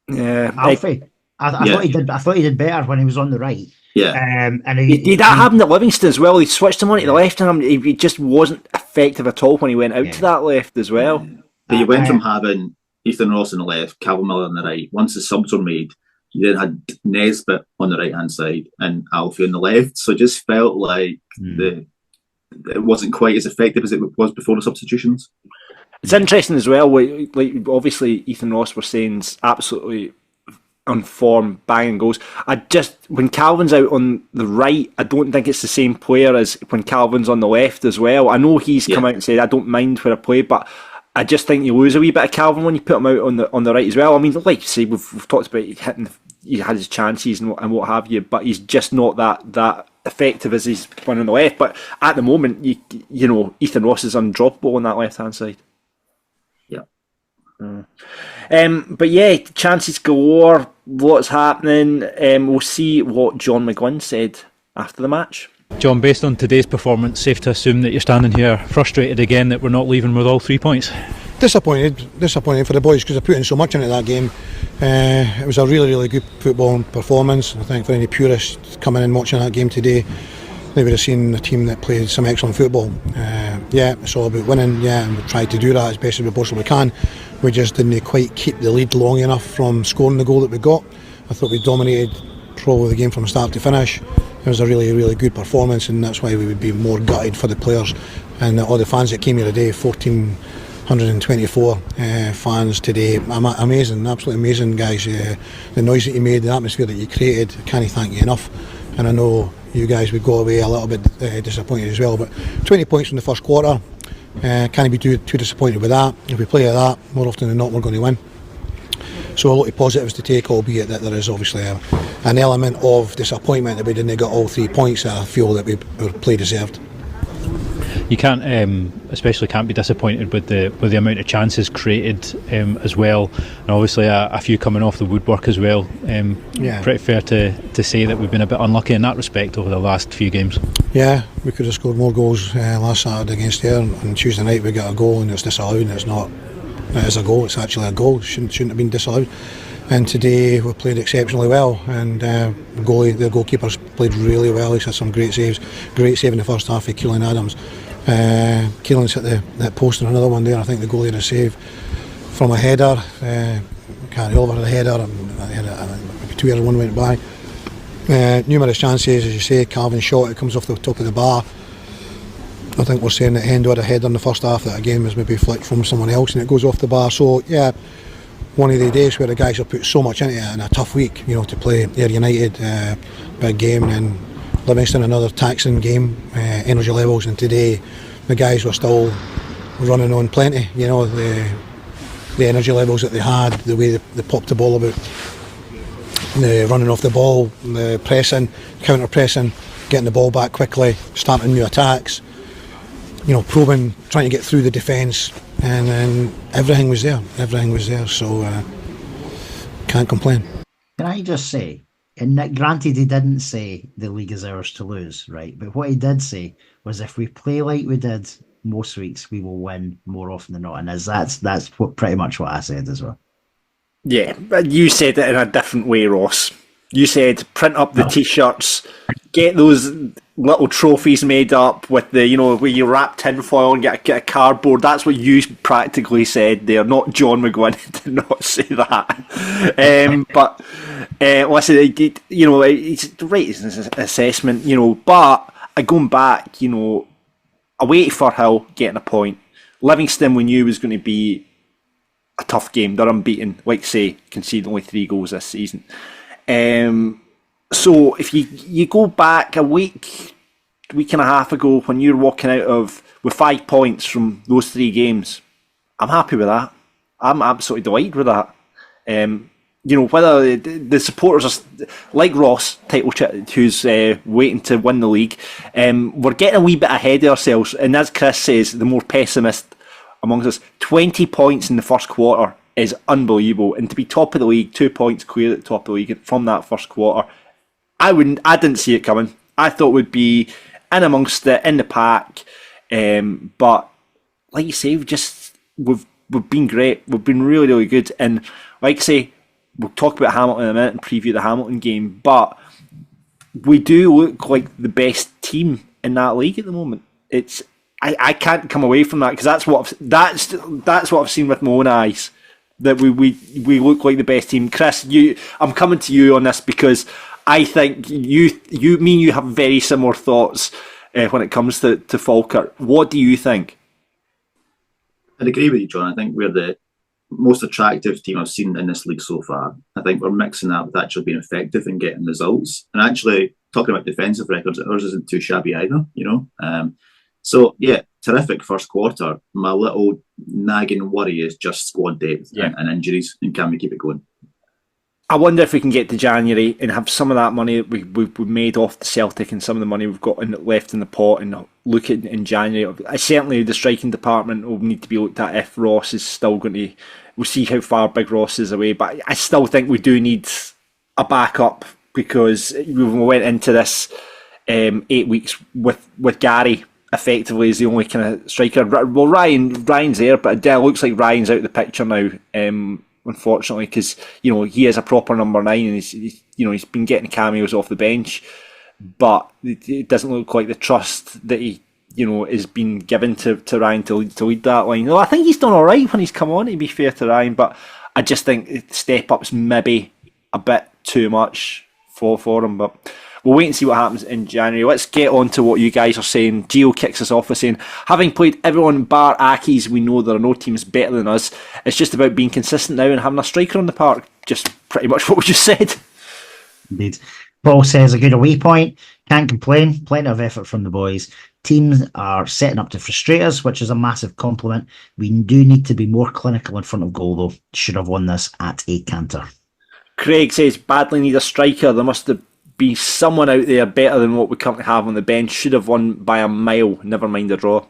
yeah. Alfie. I thought he did better when he was on the right. Yeah. And he did that happen at Livingston as well. He switched him on to the left, and he just wasn't effective at all when he went out to that left as well. Yeah. But you went from having Ethan Ross on the left, Calum Miller on the right. Once the subs were made, you then had Nesbitt on the right hand side and Alfie on the left. So it just felt like it wasn't quite as effective as it was before the substitutions. It's interesting as well. Like obviously, Ethan Ross was saying is absolutely on form, banging goals. When Calvin's out on the right, I don't think it's the same player as when Calvin's on the left as well. I know he's come out and said I don't mind where I play, but I just think you lose a wee bit of Calvin when you put him out on the right as well. Like you say, we've talked about he had his chances and what have you, but he's just not that effective as he's been on the left. But at the moment, you know, Ethan Ross is undroppable on that left hand side. Yeah. But yeah, chances galore, lots happening. We'll see what John McGlynn said after the match. John, based on today's performance, safe to assume that you're standing here frustrated again that we're not leaving with all 3 points? Disappointed for the boys, because they put in so much into that game. It was a really good football performance. I think for any purists coming in watching that game today, they would have seen a team that played some excellent football. It's all about winning, and we tried to do that as best as we possibly can. We just didn't quite keep the lead long enough from scoring the goal that we got. I thought we dominated probably the game from start to finish. It was a really good performance, and that's why we would be more gutted for the players and all the fans that came here today. 1,424 fans today. Amazing, absolutely amazing, guys. The noise that you made, the atmosphere that you created, I can't thank you enough. And I know you guys would go away a little bit disappointed as well, but 20 points from the first quarter, can't be too disappointed with that. If we play like that, more often than not we're going to win. So a lot of positives to take, albeit that there is obviously an element of disappointment that we didn't get all 3 points that I feel that we play deserved. You can't, especially can't be disappointed with the amount of chances created as well, and obviously a few coming off the woodwork as well. Pretty fair to say that we've been a bit unlucky in that respect over the last few games. Yeah, we could have scored more goals last Saturday against there. On Tuesday night we got a goal and it's disallowed, and it's not. It is a goal. It's actually a goal. Shouldn't have been disallowed. And today we played exceptionally well, and the goalkeeper's played really well. He's had some great saves. Great save in the first half for Keelan Adams. Keelan's hit that post and another one there. I think the goalie had a save from a header. Carry over the header. Maybe 2 or 1 went by. Numerous chances, as you say. Calvin shot. It comes off the top of the bar. I think we're saying that Hendo had a header in the first half that again was maybe flicked from someone else and it goes off the bar. So yeah, one of the days where the guys have put so much into it in a tough week, to play Ayr United, big game, and then Livingston, another taxing game, energy levels, and today the guys were still running on plenty. The energy levels that they had, the way they popped the ball about, the running off the ball, the pressing, counter pressing, getting the ball back quickly, starting new attacks. Probing, trying to get through the defence, and everything was there. So can't complain. Can I just say, and granted he didn't say the league is ours to lose, right? But what he did say was if we play like we did most weeks, we will win more often than not. And that's pretty much what I said as well. Yeah, but you said it in a different way, Ross. You said print up the T-shirts, get those little trophies made up with the, where you wrap tinfoil and get a cardboard. That's what you practically said there, not John McGlynn did not say that. But listen, it's the right assessment, but going back, away to Firhill, getting a point. Livingston we knew was going to be a tough game. They're unbeaten, like say, conceded only 3 goals this season. So if you go back a week and a half ago when you're walking out with 5 points from those 3 games, I'm happy with that. I'm absolutely delighted with that. Whether the supporters are like Ross, who's waiting to win the league, we're getting a wee bit ahead of ourselves. And as Chris says, the more pessimist amongst us, 20 points in the first quarter is unbelievable, and to be top of the league, 2 points clear at the top of the league from that first quarter, I didn't see it coming. I thought we'd be in amongst it, in the pack, but like you say, we've been great. We've been really good, and like I say, we'll talk about Hamilton in a minute and preview the Hamilton game, but we do look like the best team in that league at the moment. I can't come away from that, because that's what I've seen with my own eyes. That we look like the best team. Chris, I'm coming to you on this because I think you have very similar thoughts when it comes to Falkirk. What do you think? I'd agree with you, John. I think we're the most attractive team I've seen in this league so far. I think we're mixing that with actually being effective and getting results. And actually, talking about defensive records, ours isn't too shabby either, So, yeah, terrific first quarter. My little nagging worry is just squad depth and injuries, and can we keep it going? I wonder if we can get to January and have some of that money we made off the Celtic and some of the money we've got left in the pot and look at in January. Certainly the striking department will need to be looked at if Ross is still going to... We'll see how far Big Ross is away, but I still think we do need a backup because we went into this 8 weeks with Gary effectively as the only kind of striker. Well, Ryan's there, but it looks like Ryan's out of the picture now. Unfortunately, because he is a proper number 9, and he's been getting cameos off the bench, but it doesn't look like the trust that he has been given to Ryan to lead that line. I think he's done all right when he's come on, to be fair to Ryan, but I just think step up's maybe a bit too much for him. But we'll wait and see what happens in January. Let's get on to what you guys are saying. Gio kicks us off with saying, having played everyone bar Aki's, we know there are no teams better than us. It's just about being consistent now and having a striker on the park. Just pretty much what we just said. Indeed. Paul says, a good away point. Can't complain. Plenty of effort from the boys. Teams are setting up to frustrate us, which is a massive compliment. We do need to be more clinical in front of goal, though. Should have won this at a canter. Craig says, badly need a striker. There must be someone out there better than what we currently have on the bench. Should have won by a mile. Never mind the draw.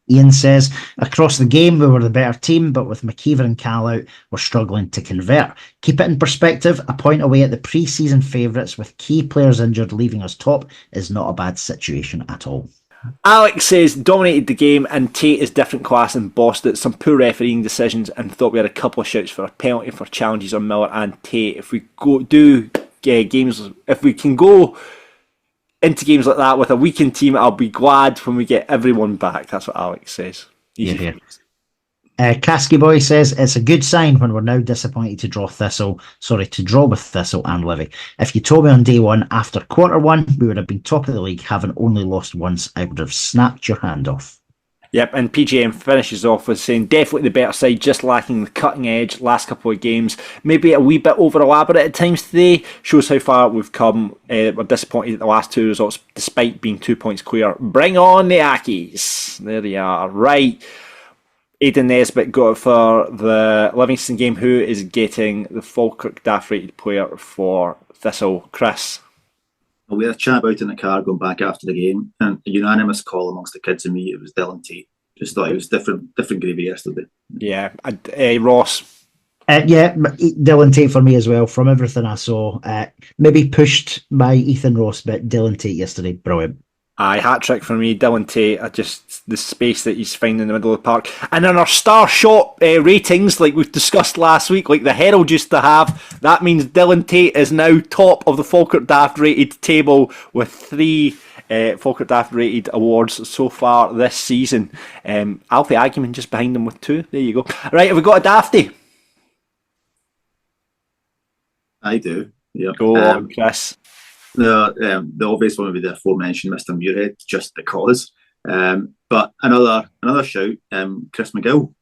Ian says, across the game, we were the better team, but with McKeever and Cal out, we're struggling to convert. Keep it in perspective, a point away at the pre-season favourites with key players injured leaving us top is not a bad situation at all. Alex says, dominated the game and Tate is different class and bossed it. Some poor refereeing decisions and thought we had a couple of shouts for a penalty for challenges on Miller and Tate. If we games, if we can go into games like that with a weakened team, I'll be glad when we get everyone back. That's what Alex says. Yeah. Casky Boy says, it's a good sign when we're now disappointed to draw with Thistle and Livy. If you told me on day one after quarter one we would have been top of the league, having only lost once, I would have snapped your hand off. Yep, and PGM finishes off with saying, definitely the better side, just lacking the cutting edge last couple of games. Maybe a wee bit over elaborate at times today. Shows how far we've come. We're disappointed at the last two results, despite being 2 points clear. Bring on the Ackies. There they are. Right. Aidan Nesbitt got it for the Livingston game. Who is getting the Falkirk Daft rated player for Thistle? Chris? We had a chat about it in the car going back after the game, and a unanimous call amongst the kids and me, it was Dylan Tate. Just thought it was different gravy yesterday. Yeah. Ross? Dylan Tate for me as well. From everything I saw, maybe pushed by Ethan Ross, but Dylan Tate yesterday, brilliant. Hat trick for me, Dylan Tate. The space that he's finding in the middle of the park. And in our star shot ratings, like we've discussed last week, like the Herald used to have, that means Dylan Tate is now top of the Falkirk Daft rated table with 3 Falkirk Daft rated awards so far this season. Alfie Agyeman just behind him with 2. There you go. Right, have we got a Dafty? I do. Yep. Go on, Chris. The obvious one would be the aforementioned Mr. Muirhead, just because. But another shout, Chris McGill.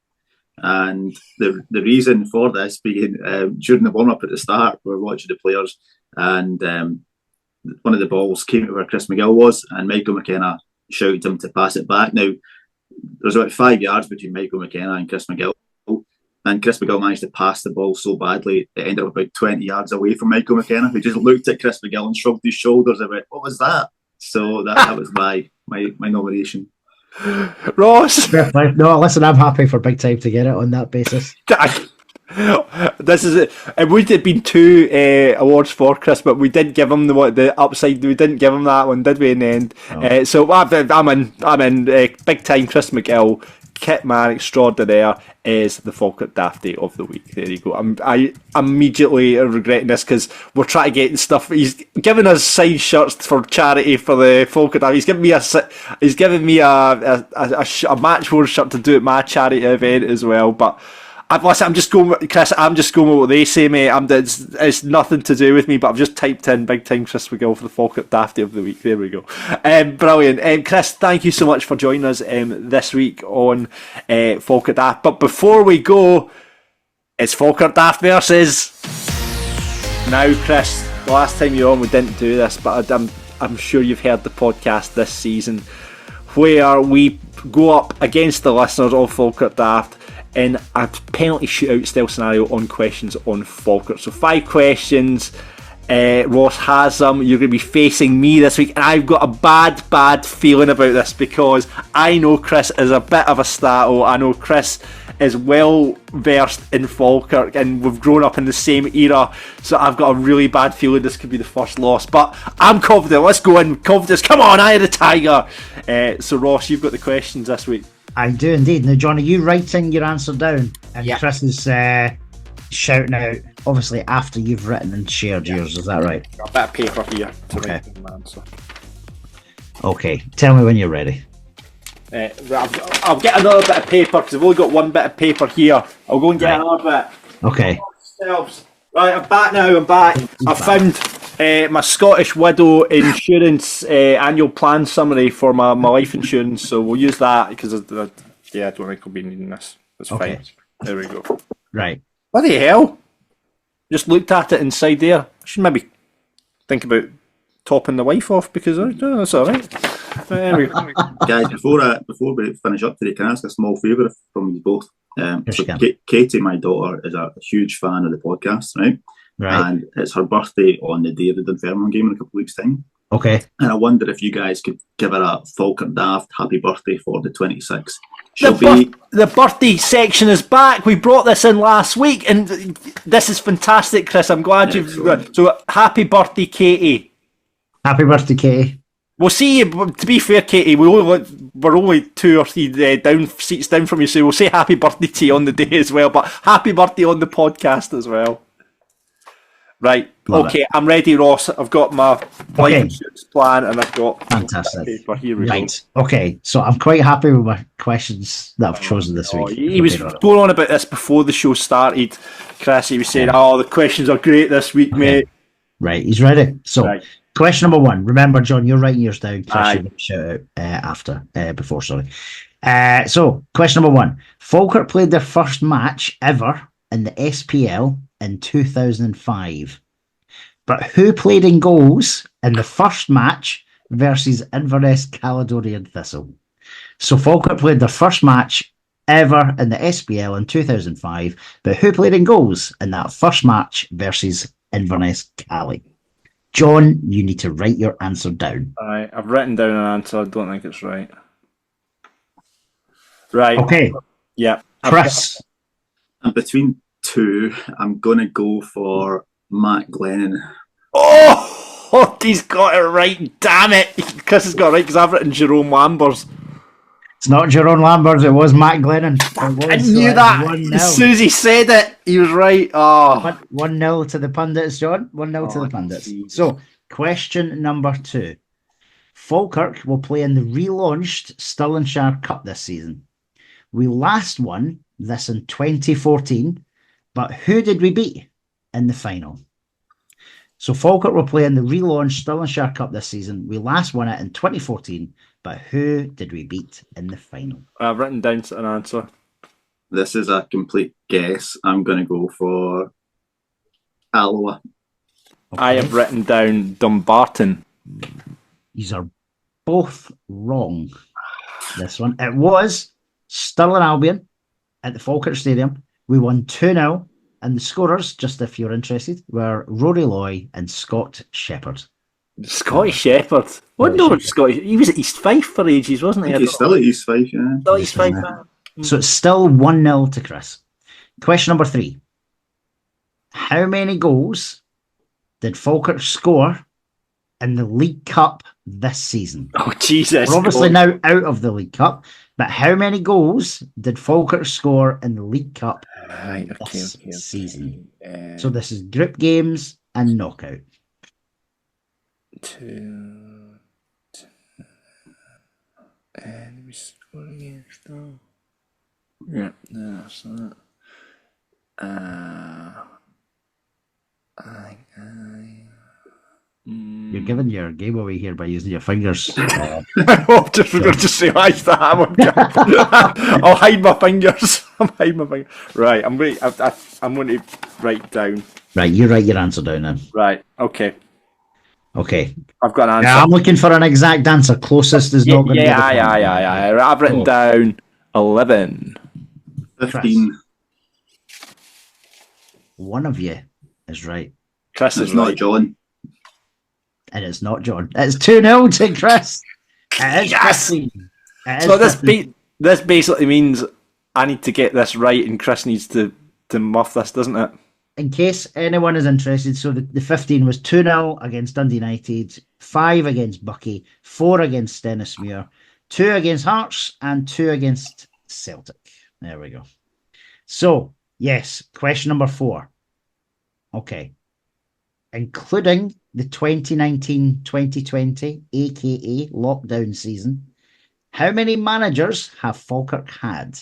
And the reason for this being during the warm-up at the start, we were watching the players, and one of the balls came to where Chris McGill was, and Michael McKenna shouted him to pass it back. Now, there's about 5 yards between Michael McKenna and Chris McGill. And Chris McGill managed to pass the ball so badly, it ended up about 20 yards away from Michael McKenna, who just looked at Chris McGill and shrugged his shoulders and went, what was that? So that was my nomination. Ross? No, listen, I'm happy for Big Time to get it on that basis. This is it. It would have been 2 awards for Chris, but we didn't give him the upside. We didn't give him that one, did we? In the end, no. So I'm in. Big Time Chris McGill. Kit man extraordinaire is the Falkirk Dafty of the week. There you go. I immediately regretting this because we're trying to get stuff. He's giving us signed shirts for charity for the Falkirk Dafty. He's giving me a match worn shirt to do at my charity event as well. But I'm just going with Chris. I'm just going with what they say, mate. It's nothing to do with me, but I've just typed in Big Time Chris McGill for the Falkirk Dafty of the week. There we go. Brilliant. Chris, thank you so much for joining us this week on Falkirk Daft. But before we go, it's Falkirk Daft versus. Now, Chris, the last time you were on, we didn't do this, but I'm sure you've heard the podcast this season where we go up against the listeners of Falkirk Daft. in a penalty shootout style scenario on questions on Falkirk. So 5 questions. Ross has them. You're going to be facing me this week, and I've got a bad feeling about this because I know Chris is a bit of a stato. I know Chris is well versed in Falkirk, and we've grown up in the same era, so I've got a really bad feeling this could be the first loss, but I'm confident. Let's go in. Confidence, come on, I had a tiger. So Ross, you've got the questions this week. I do indeed. Now, John, are you writing your answer down? And Chris is shouting out, obviously, after you've written and shared yours. Is that right? Got a bit of paper here to write down my answer. Okay, tell me when you're ready. I'll get another bit of paper because I've only got one bit of paper here. I'll go and get another bit. Okay. Right, I'm back now. I found my Scottish Widow Insurance annual plan summary for my life insurance, so we'll use that because I don't think I'll be needing this. That's fine. There we go. Right. What the hell? Just looked at it inside there. I should maybe think about topping the wife off because that's all right. There we go. Guys, before we finish up today, can I ask a small favour from you both? Yes, you can. Katie, my daughter, is a huge fan of the podcast, right? Right. And it's her birthday on the day of the Dunfermline game in a couple of weeks' time. Okay. And I wonder if you guys could give her a Falkirk Daft happy birthday for the 26th. The birthday section is back. We brought this in last week, and this is fantastic, Chris. I'm glad you've. So, happy birthday, Katie. Happy birthday, Katie. We'll see you. To be fair, Katie, we're only 2 or 3 seats down from you, so we'll say happy birthday to you on the day as well. But happy birthday on the podcast as well. Right. Love okay, it. I'm ready, Ross. I've got my life insurance plan, and I've got fantastic paper. Here we go. Okay, so I'm quite happy with my questions that I've chosen this week. He was going on about this before the show started, Chris. He was saying, the questions are great this week, mate. Right, he's ready. So, question number 1. Remember, John, you're writing yours down. Chris, you're going to shout out before, sorry. So, question number 1. Falkirk played their first match ever in the SPL in 2005. But who played in goals in the first match versus Inverness Caledonian Thistle? So Falkirk played their first match ever in the SPL in 2005, but who played in goals in that first match versus Inverness Cali? John, you need to write your answer down. Alright, I've written down an answer. I don't think it's right. Right. Okay. Yeah. Chris. I'm between 2. I'm going to go for Matt Glennon. Oh, he's got it right. Damn it. Chris has got it right because I've written Jerome Lambers. It's not Jerome Lambers, it was Matt Glennon. I knew that. As soon as he said it, he was right. 1-0 to the pundits, John. 1-0 to the pundits. Geez. So, question number 2. Falkirk will play in the relaunched Stirlingshire Cup this season. We last won this in 2014, but who did we beat in the final? So Falkirk will play in the relaunched Stirlingshire Cup this season. We last won it in 2014, but who did we beat in the final? I've written down an answer. This is a complete guess. I'm going to go for Alloa. Okay. I have written down Dumbarton. These are both wrong. This one. It was Stirling Albion at the Falkirk Stadium. We won 2-0. And the scorers, just if you're interested, were Rory Loy and Scott Shepherd. Scotty Shepherd? Scotty. He was at East Fife for ages, wasn't he? He's still at East Fife, yeah. Still East Fife. So it's still 1-0 to Chris. Question number 3. How many goals did Falkirk score in the League Cup this season? Oh, Jesus. We're obviously now out of the League Cup, but how many goals did Falkirk score in the League Cup this season? So this is group games and knockout. 2. And we score against them. Yeah, that's that. You're giving your game away here by using your fingers. I just forgot to say hi to the hammer. I'll hide my fingers. Right, I'm going to write down. Right, you write your answer down then. Right, okay. Okay. I've got an answer. Yeah, I'm looking for an exact answer. Closest is not going to be. Yeah. I've written down 11. 15. One of you is right. Chris It's is not right. John. And it's not John. It's 2-0 to Chris. It is Yes! 15. It is So 15. this basically means I need to get this right, and Chris needs to muff this, doesn't it? In case anyone is interested, so the 15 was 2-0 against Dundee United, 5 against Bucky, 4 against Stennismuir, 2 against Hearts, and 2 against Celtic. There we go. So, yes, question number 4. Okay. Including the 2019-2020, aka lockdown season, how many managers have Falkirk had?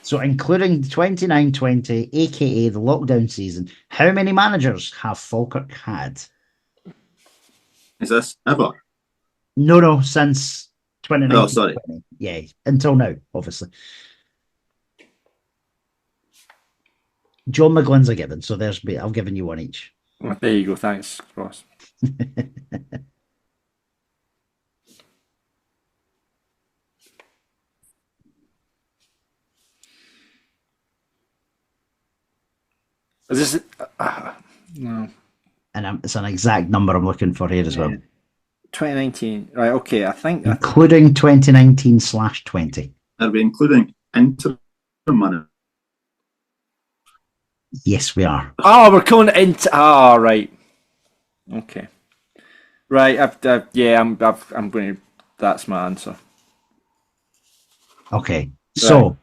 So, including the 29-20, aka the lockdown season, how many managers have Falkirk had? Is this ever? No, since 2019. Oh, sorry. Yeah, until now, obviously. John McGlynn's a given, so I've given you one each. Well, there you go. Thanks, Ross. Is this? No. And it's an exact number I'm looking for here as well. 2019. Right. Okay. I think. Including 2019/20. Are we including interim manager? Yes, we are. Oh, we're going into. Oh, right. Okay. Right. I'm going to. That's my answer. Okay. So,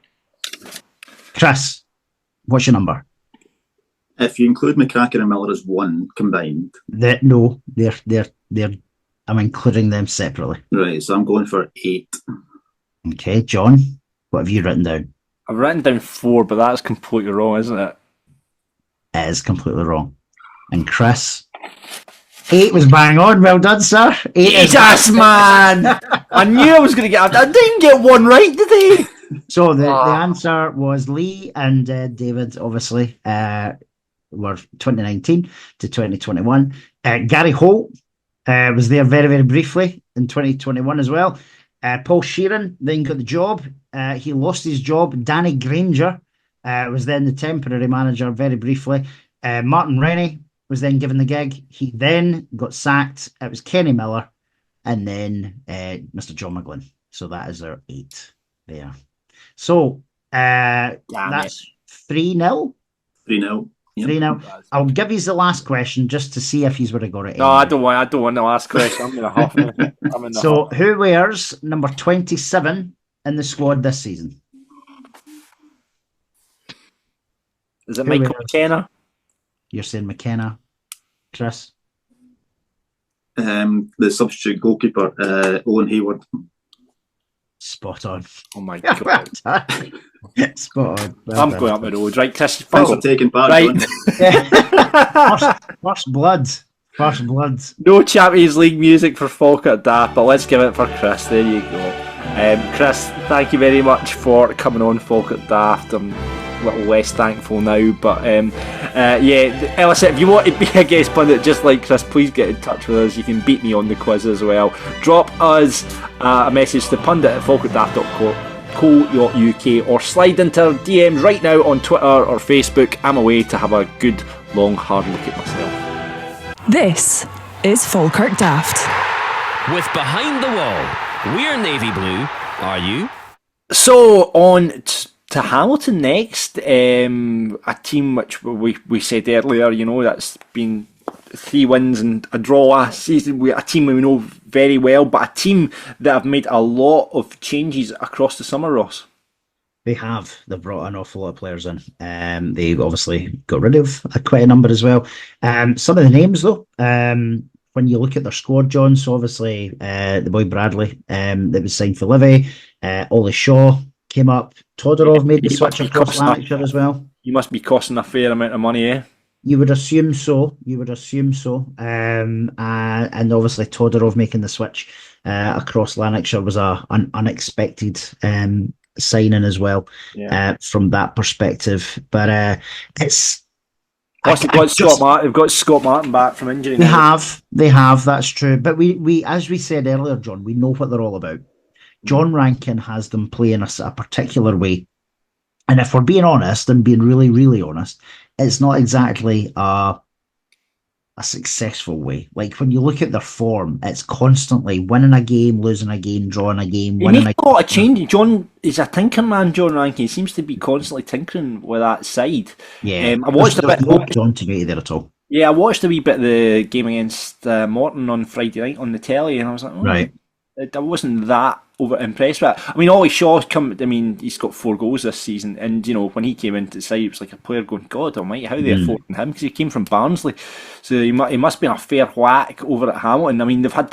Chris, what's your number? If you include McCracken and Miller as one combined. No, they're. I'm including them separately. Right, so I'm going for 8. Okay, John, what have you written down? I've written down 4, but that's completely wrong, isn't it? It is completely wrong. And Chris, 8 was bang on. Well done, sir. 8 Jesus, man! I knew I was going to get. I didn't get one right, did I? So the answer was Lee and David, obviously, were 2019 to 2021. Gary Holt was there very, very briefly in 2021 as well. Paul Sheeran then got the job. He lost his job. Danny Granger was then the temporary manager very briefly. Martin Rennie was then given the gig. He then got sacked. It was Kenny Miller and then Mr. John McGlynn. So that is our 8 there. So that's 3-0. 3-0. Yep. 3-0. I'll give you the last question just to see if he's would have got it. No, I don't want the last question. I'm in a huff. So, who wears number 27 in the squad this season? Is it Michael McKenna? You're saying McKenna, Chris? The substitute goalkeeper, Owen Hayward. Spot on. Oh my god! Spot on. I'm going up the road, right, Chris? Thanks for taking part. Right. First blood. First blood. No Champions League music for Falkirk Daft, but let's give it for Chris. There you go. Chris, thank you very much for coming on Falkirk Daft. I'm a little less thankful now, but Ellis, if you want to be a guest pundit just like Chris, please get in touch with us. You can beat me on the quiz as well. Drop us a message to pundit@falkirkdaft.co.uk or slide into our DMs right now on Twitter or Facebook. I'm away to have a good long hard look at myself. This is Falkirk Daft. With Behind the Wall, we're navy blue. Are you? So on to Hamilton next. A team which we said earlier, you know, that's been 3 wins and a draw last season. A team we know very well, but a team that have made a lot of changes across the summer, Ross. They have. They've brought an awful lot of players in. They obviously got rid of quite a number as well. Some of the names, though, when you look at their squad, John, so obviously the boy Bradley that was signed for Livy, Ollie Shaw came up, Todorov made the switch across Lanarkshire as well. You must be costing a fair amount of money, eh? You would assume so. And obviously Todorov making the switch across Lanarkshire was an unexpected signing as well from that perspective. But it's... They've got Scott Martin back from injury. They have, that's true. But we as we said earlier, John, we know what they're all about. John Rankin has them playing a particular way And if we're being honest and being really, really honest, it's not exactly a successful way. Like when you look at their form, it's constantly winning a game, losing a game, drawing a game, He winning a makes a lot of change. John is a tinker man, John Rankin. He seems to be constantly tinkering with that side. Yeah. I watched there's a bit. no continuity there at all. Yeah, I watched a wee bit of the game against Morton on Friday night on the telly, and I was like, Right. I wasn't that over impressed with it. I mean, Ollie Shaw's come. I mean, he's got 4 goals this season, and when he came into the side, it was like a player going, "God Almighty, how they're affording him?" Because he came from Barnsley, so he must be a fair whack over at Hamilton. I mean, they've had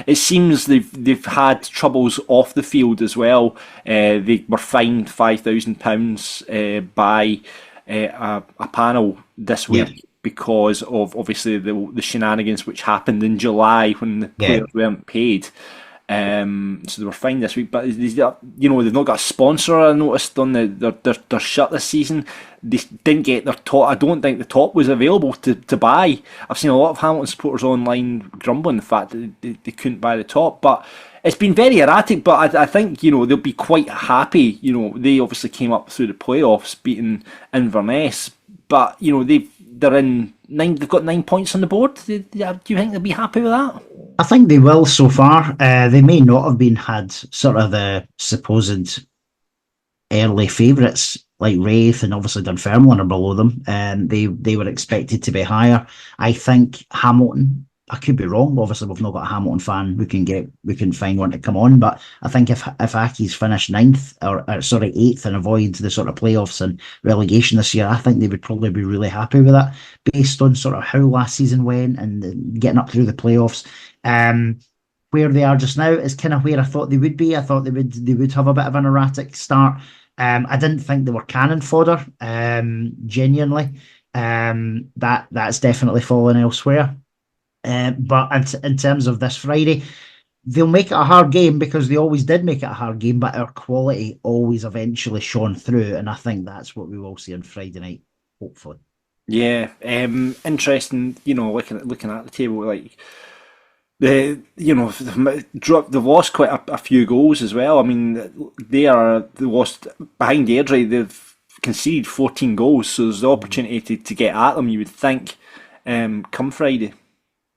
it seems they've had troubles off the field as well. They were fined £5,000 by a panel this week. Because of obviously the shenanigans which happened in July when the players weren't paid. So they were fined this week, but they've not got a sponsor. I noticed on their shirt this season. They didn't get their top. I don't think the top was available to buy. I've seen a lot of Hamilton supporters online grumbling the fact that they couldn't buy the top, but it's been very erratic. But I think they'll be quite happy. They obviously came up through the playoffs, beating Inverness, but they're in 9. They've got 9 points on the board. Do you think they'll be happy with that? I think they will so far. They may not have had sort of the supposed early favourites like Wraith and obviously Dunfermline are below them, and they were expected to be higher. I think Hamilton. I could be wrong. Obviously, we've not got a Hamilton fan. We can find one to come on. But I think if Aki's finish 9th or 8th and avoid the sort of playoffs and relegation this year, I think they would probably be really happy with that, based on sort of how last season went and getting up through the playoffs. Where they are just now is kind of where I thought they would be. I thought they would have a bit of an erratic start. I didn't think they were cannon fodder. Genuinely, that's definitely fallen elsewhere. But in terms of this Friday, they'll make it a hard game because they always did make it a hard game, but our quality always eventually shone through, and I think that's what we will see on Friday night, hopefully. Yeah, interesting. Looking at the table, like they've lost quite a few goals as well. I mean, they lost behind Airdrie. They've conceded 14 goals, so there's the opportunity to get at them. You would think, come Friday.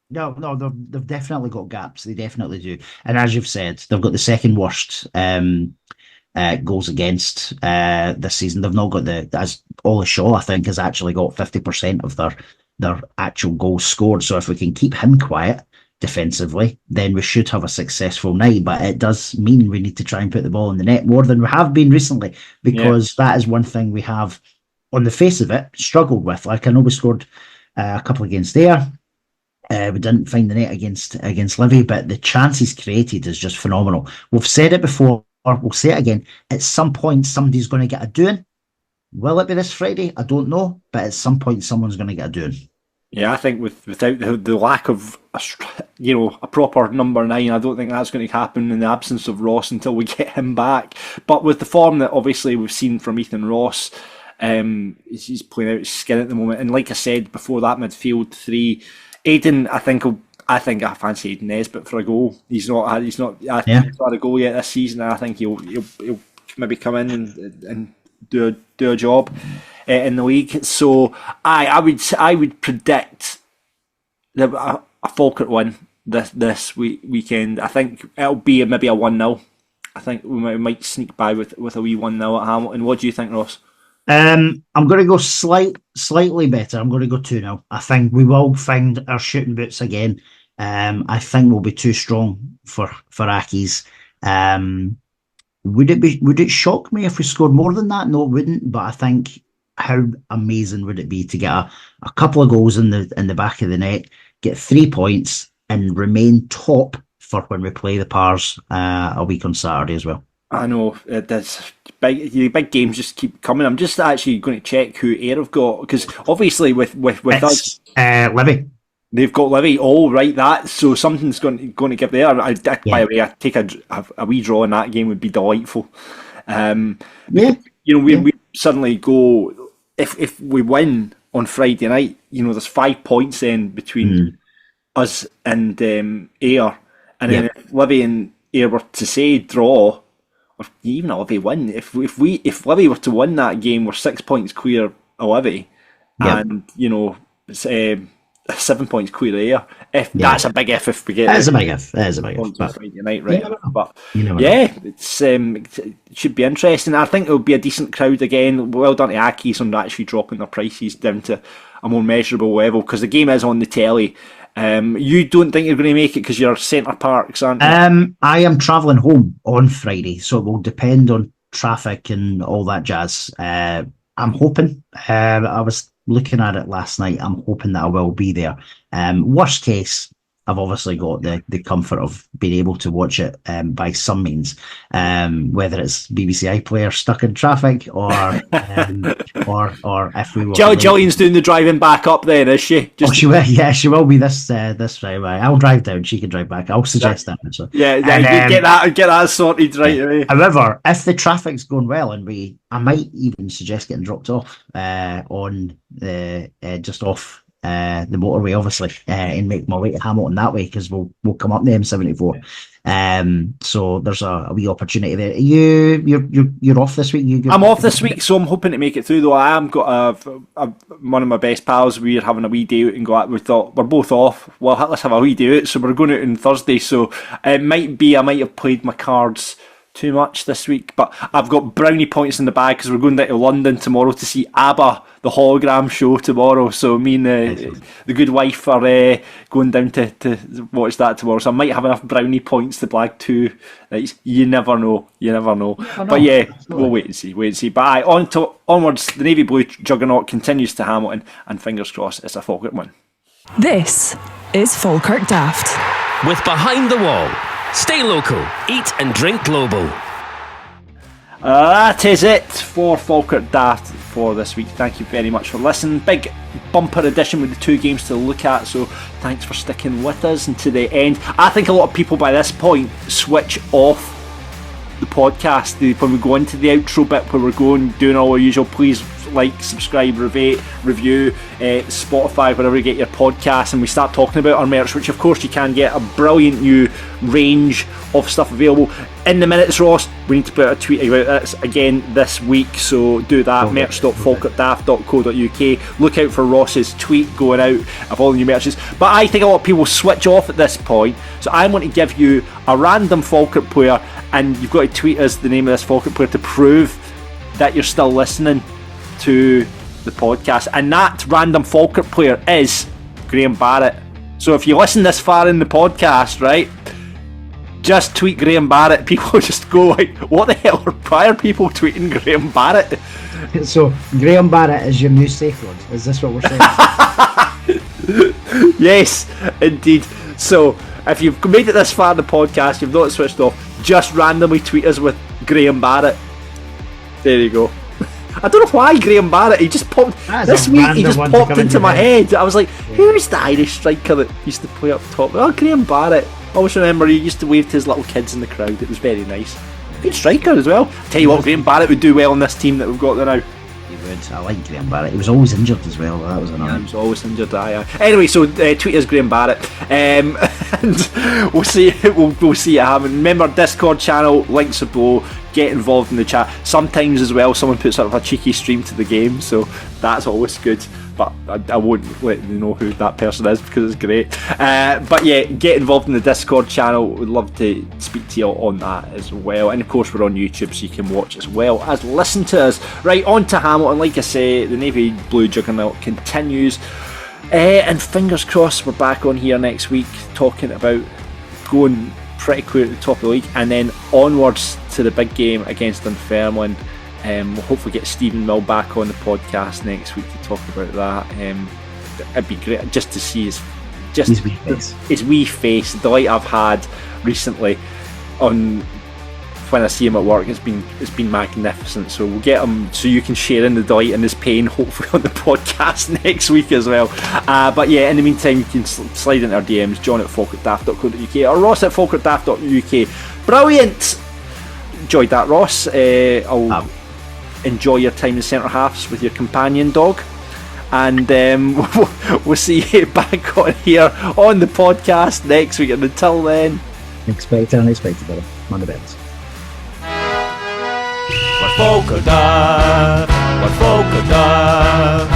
No, they've definitely got gaps. They definitely do. And as you've said, they've got the second worst goals against this season. They've not got as Ollie Shaw, I think, has actually got 50% of their actual goals scored. So if we can keep him quiet defensively, then we should have a successful night. But it does mean we need to try and put the ball in the net more than we have been recently, because that is one thing we have, on the face of it, struggled with. Like, I know we scored a couple against there. We didn't find the net against Livy, but the chances created is just phenomenal. We've said it before, or we'll say it again. At some point, somebody's going to get a doing. Will it be this Friday? I don't know, but at some point, someone's going to get a doing. Yeah, I think without the lack of a proper number 9, I don't think that's going to happen in the absence of Ross until we get him back. But with the form that obviously we've seen from Ethan Ross, he's playing out his skin at the moment. And like I said before, that midfield 3. Aidan, I think I fancy Aidan Nesbitt for a goal. He's not had a goal yet this season. And I think he'll maybe come in and do a job in the league. So I would predict a Falkirk win this weekend. I think it'll be maybe a 1-0. I think we might sneak by with a wee 1-0 at Hamilton. What do you think, Ross? I'm going to go slightly better. I'm going to go 2-0. I think we will find our shooting boots again. I think we'll be too strong for Aki's. Would it shock me if we scored more than that? No, it wouldn't. But I think, how amazing would it be to get a couple of goals in the back of the net, get 3 points, and remain top for when we play the Pars a week on Saturday as well. I know it does. Big games just keep coming. I'm just actually going to check who Ayr have got, because obviously with us, Livy. They've got Livy. Oh, right, that so something's going to give there. By the way, I take a wee draw in that game would be delightful. We suddenly go if we win on Friday night. There's 5 points then between us and Ayr, and then if Livy and Ayr were to say draw or even a Livy win. If Livy were to win that game, we're 6 points clear of Livy, and it's 7 points clear of Ayr. That's a big if we get. That's a big if. That is a big if. Friday night, right? It should be interesting. I think it'll be a decent crowd again. Well done to Accies on actually dropping their prices down to a more measurable level, because the game is on the telly. You don't think you're going to make it because you're Centre Parcs, aren't you? I am travelling home on Friday, so it will depend on traffic and all that jazz. I'm hoping. I was looking at it last night. I'm hoping that I will be there. Worst case, I've obviously got the comfort of being able to watch it by some means, whether it's BBC iPlayer stuck in traffic or if we were. Gillian's doing the driving back up then, is she? She will. Yeah, she will be this Friday. I'll drive down. She can drive back. I'll suggest that. So. Yeah, get that sorted right away. However, if the traffic's going well, and I might even suggest getting dropped off on the just off the motorway, obviously, and make my way to Hamilton that way, because we'll come up the M74. So there's a wee opportunity there. You're off this week? I'm off this week, so I'm hoping to make it through. Though I am got one of my best pals. We're having a wee day out and go out. We thought we're both off. Well, let's have a wee day out. So we're going out on Thursday. So it might be I might have played my cards too much this week, but I've got brownie points in the bag because we're going down to London tomorrow to see ABBA, the hologram show tomorrow. So me and the good wife are going down to watch that tomorrow. So I might have enough brownie points to blag 2 nights. You never know. But yeah, we'll wait and see. But onwards, the navy blue juggernaut continues to Hamilton, and fingers crossed it's a Falkirk win. This is Falkirk Daft. With Behind the Wall. Stay local, eat and drink global. That is it for Falkirk Daft for this week. Thank you very much for listening. Big bumper edition with the 2 games to look at, so thanks for sticking with us and to the end. I think a lot of people by this point switch off the podcast when we go into the outro bit where we're doing all our usual. Please like, subscribe, review Spotify, wherever you get your podcasts, and we start talking about our merch, which of course you can get a brilliant new range of stuff available. In the minutes, Ross, we need to put a tweet about this again this week, so do that. merch.falkirkdaft.co.uk. Look out for Ross's tweet going out of all the new merches. But I think a lot of people switch off at this point, so I'm going to give you a random Falkirk player, and you've got to tweet us the name of this Falkirk player to prove that you're still listening to the podcast, and that random Falkirk player is Graham Barrett. So if you listen this far in the podcast, right, just tweet Graham Barrett. People just go like, what the hell are prior people tweeting Graham Barrett? So Graham Barrett is your new safe word, is this what we're saying? Yes, indeed. So if you've made it this far in the podcast, you've not switched off, just randomly tweet us with Graham Barrett. There you go. I don't know why Graham Barrett, he just popped this week, he just popped into my head. I was like, who's the Irish striker that used to play up top? Oh, Graham Barrett. I always remember he used to wave to his little kids in the crowd. It was very nice. Good striker as well. Tell you what, Graham Barrett would do well on this team that we've got there now. He would. I like Graham Barrett. He was always injured as well. That was annoying. Yeah, he was always injured. Anyway, so tweet us Graham Barrett, and we'll see. We'll see it happen. Remember, Discord channel, links are below. Get involved in the chat. Sometimes as well, someone puts up a cheeky stream to the game, so that's always good. But I won't let you know who that person is because it's great. But yeah, get involved in the Discord channel. We'd love to speak to you on that as well. And of course, we're on YouTube, so you can watch as well as listen to us. Right, on to Hamilton. Like I say, the navy blue juggernaut continues. And fingers crossed, we're back on here next week talking about going pretty clear at the top of the league, and then onwards to the big game against Dunfermline. We'll hopefully get Stephen Mill back on the podcast next week to talk about that. It'd be great just to see his wee face. The delight I've had recently on when I see him at work, it's been magnificent. So we'll get him so you can share in the delight and his pain, hopefully on the podcast next week as well. But yeah, in the meantime, you can slide into our DMs, john@falkirkdaft.co.uk or ross@falkirkdaft.uk. Brilliant. Enjoyed that, Ross. I'll enjoy your time in centre halves with your companion dog, and we'll see you back on here on the podcast next week, and until then, expect unexpected, brother. Man the Bairns. Falkirk Daft, we're Falkirk Daft.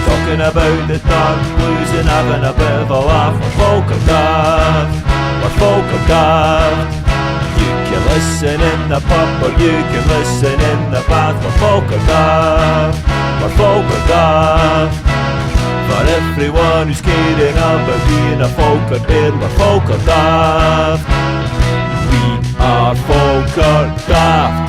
Talking about the dark blues and having a bit of a laugh. We're Falkirk Daft, we're Falkirk Daft. You can listen in the pub or you can listen in the bath. We're Falkirk Daft, we're Falkirk Daft. For everyone who's caring about being a Falkirk bear, we're Falkirk Daft. We are Falkirk Daft.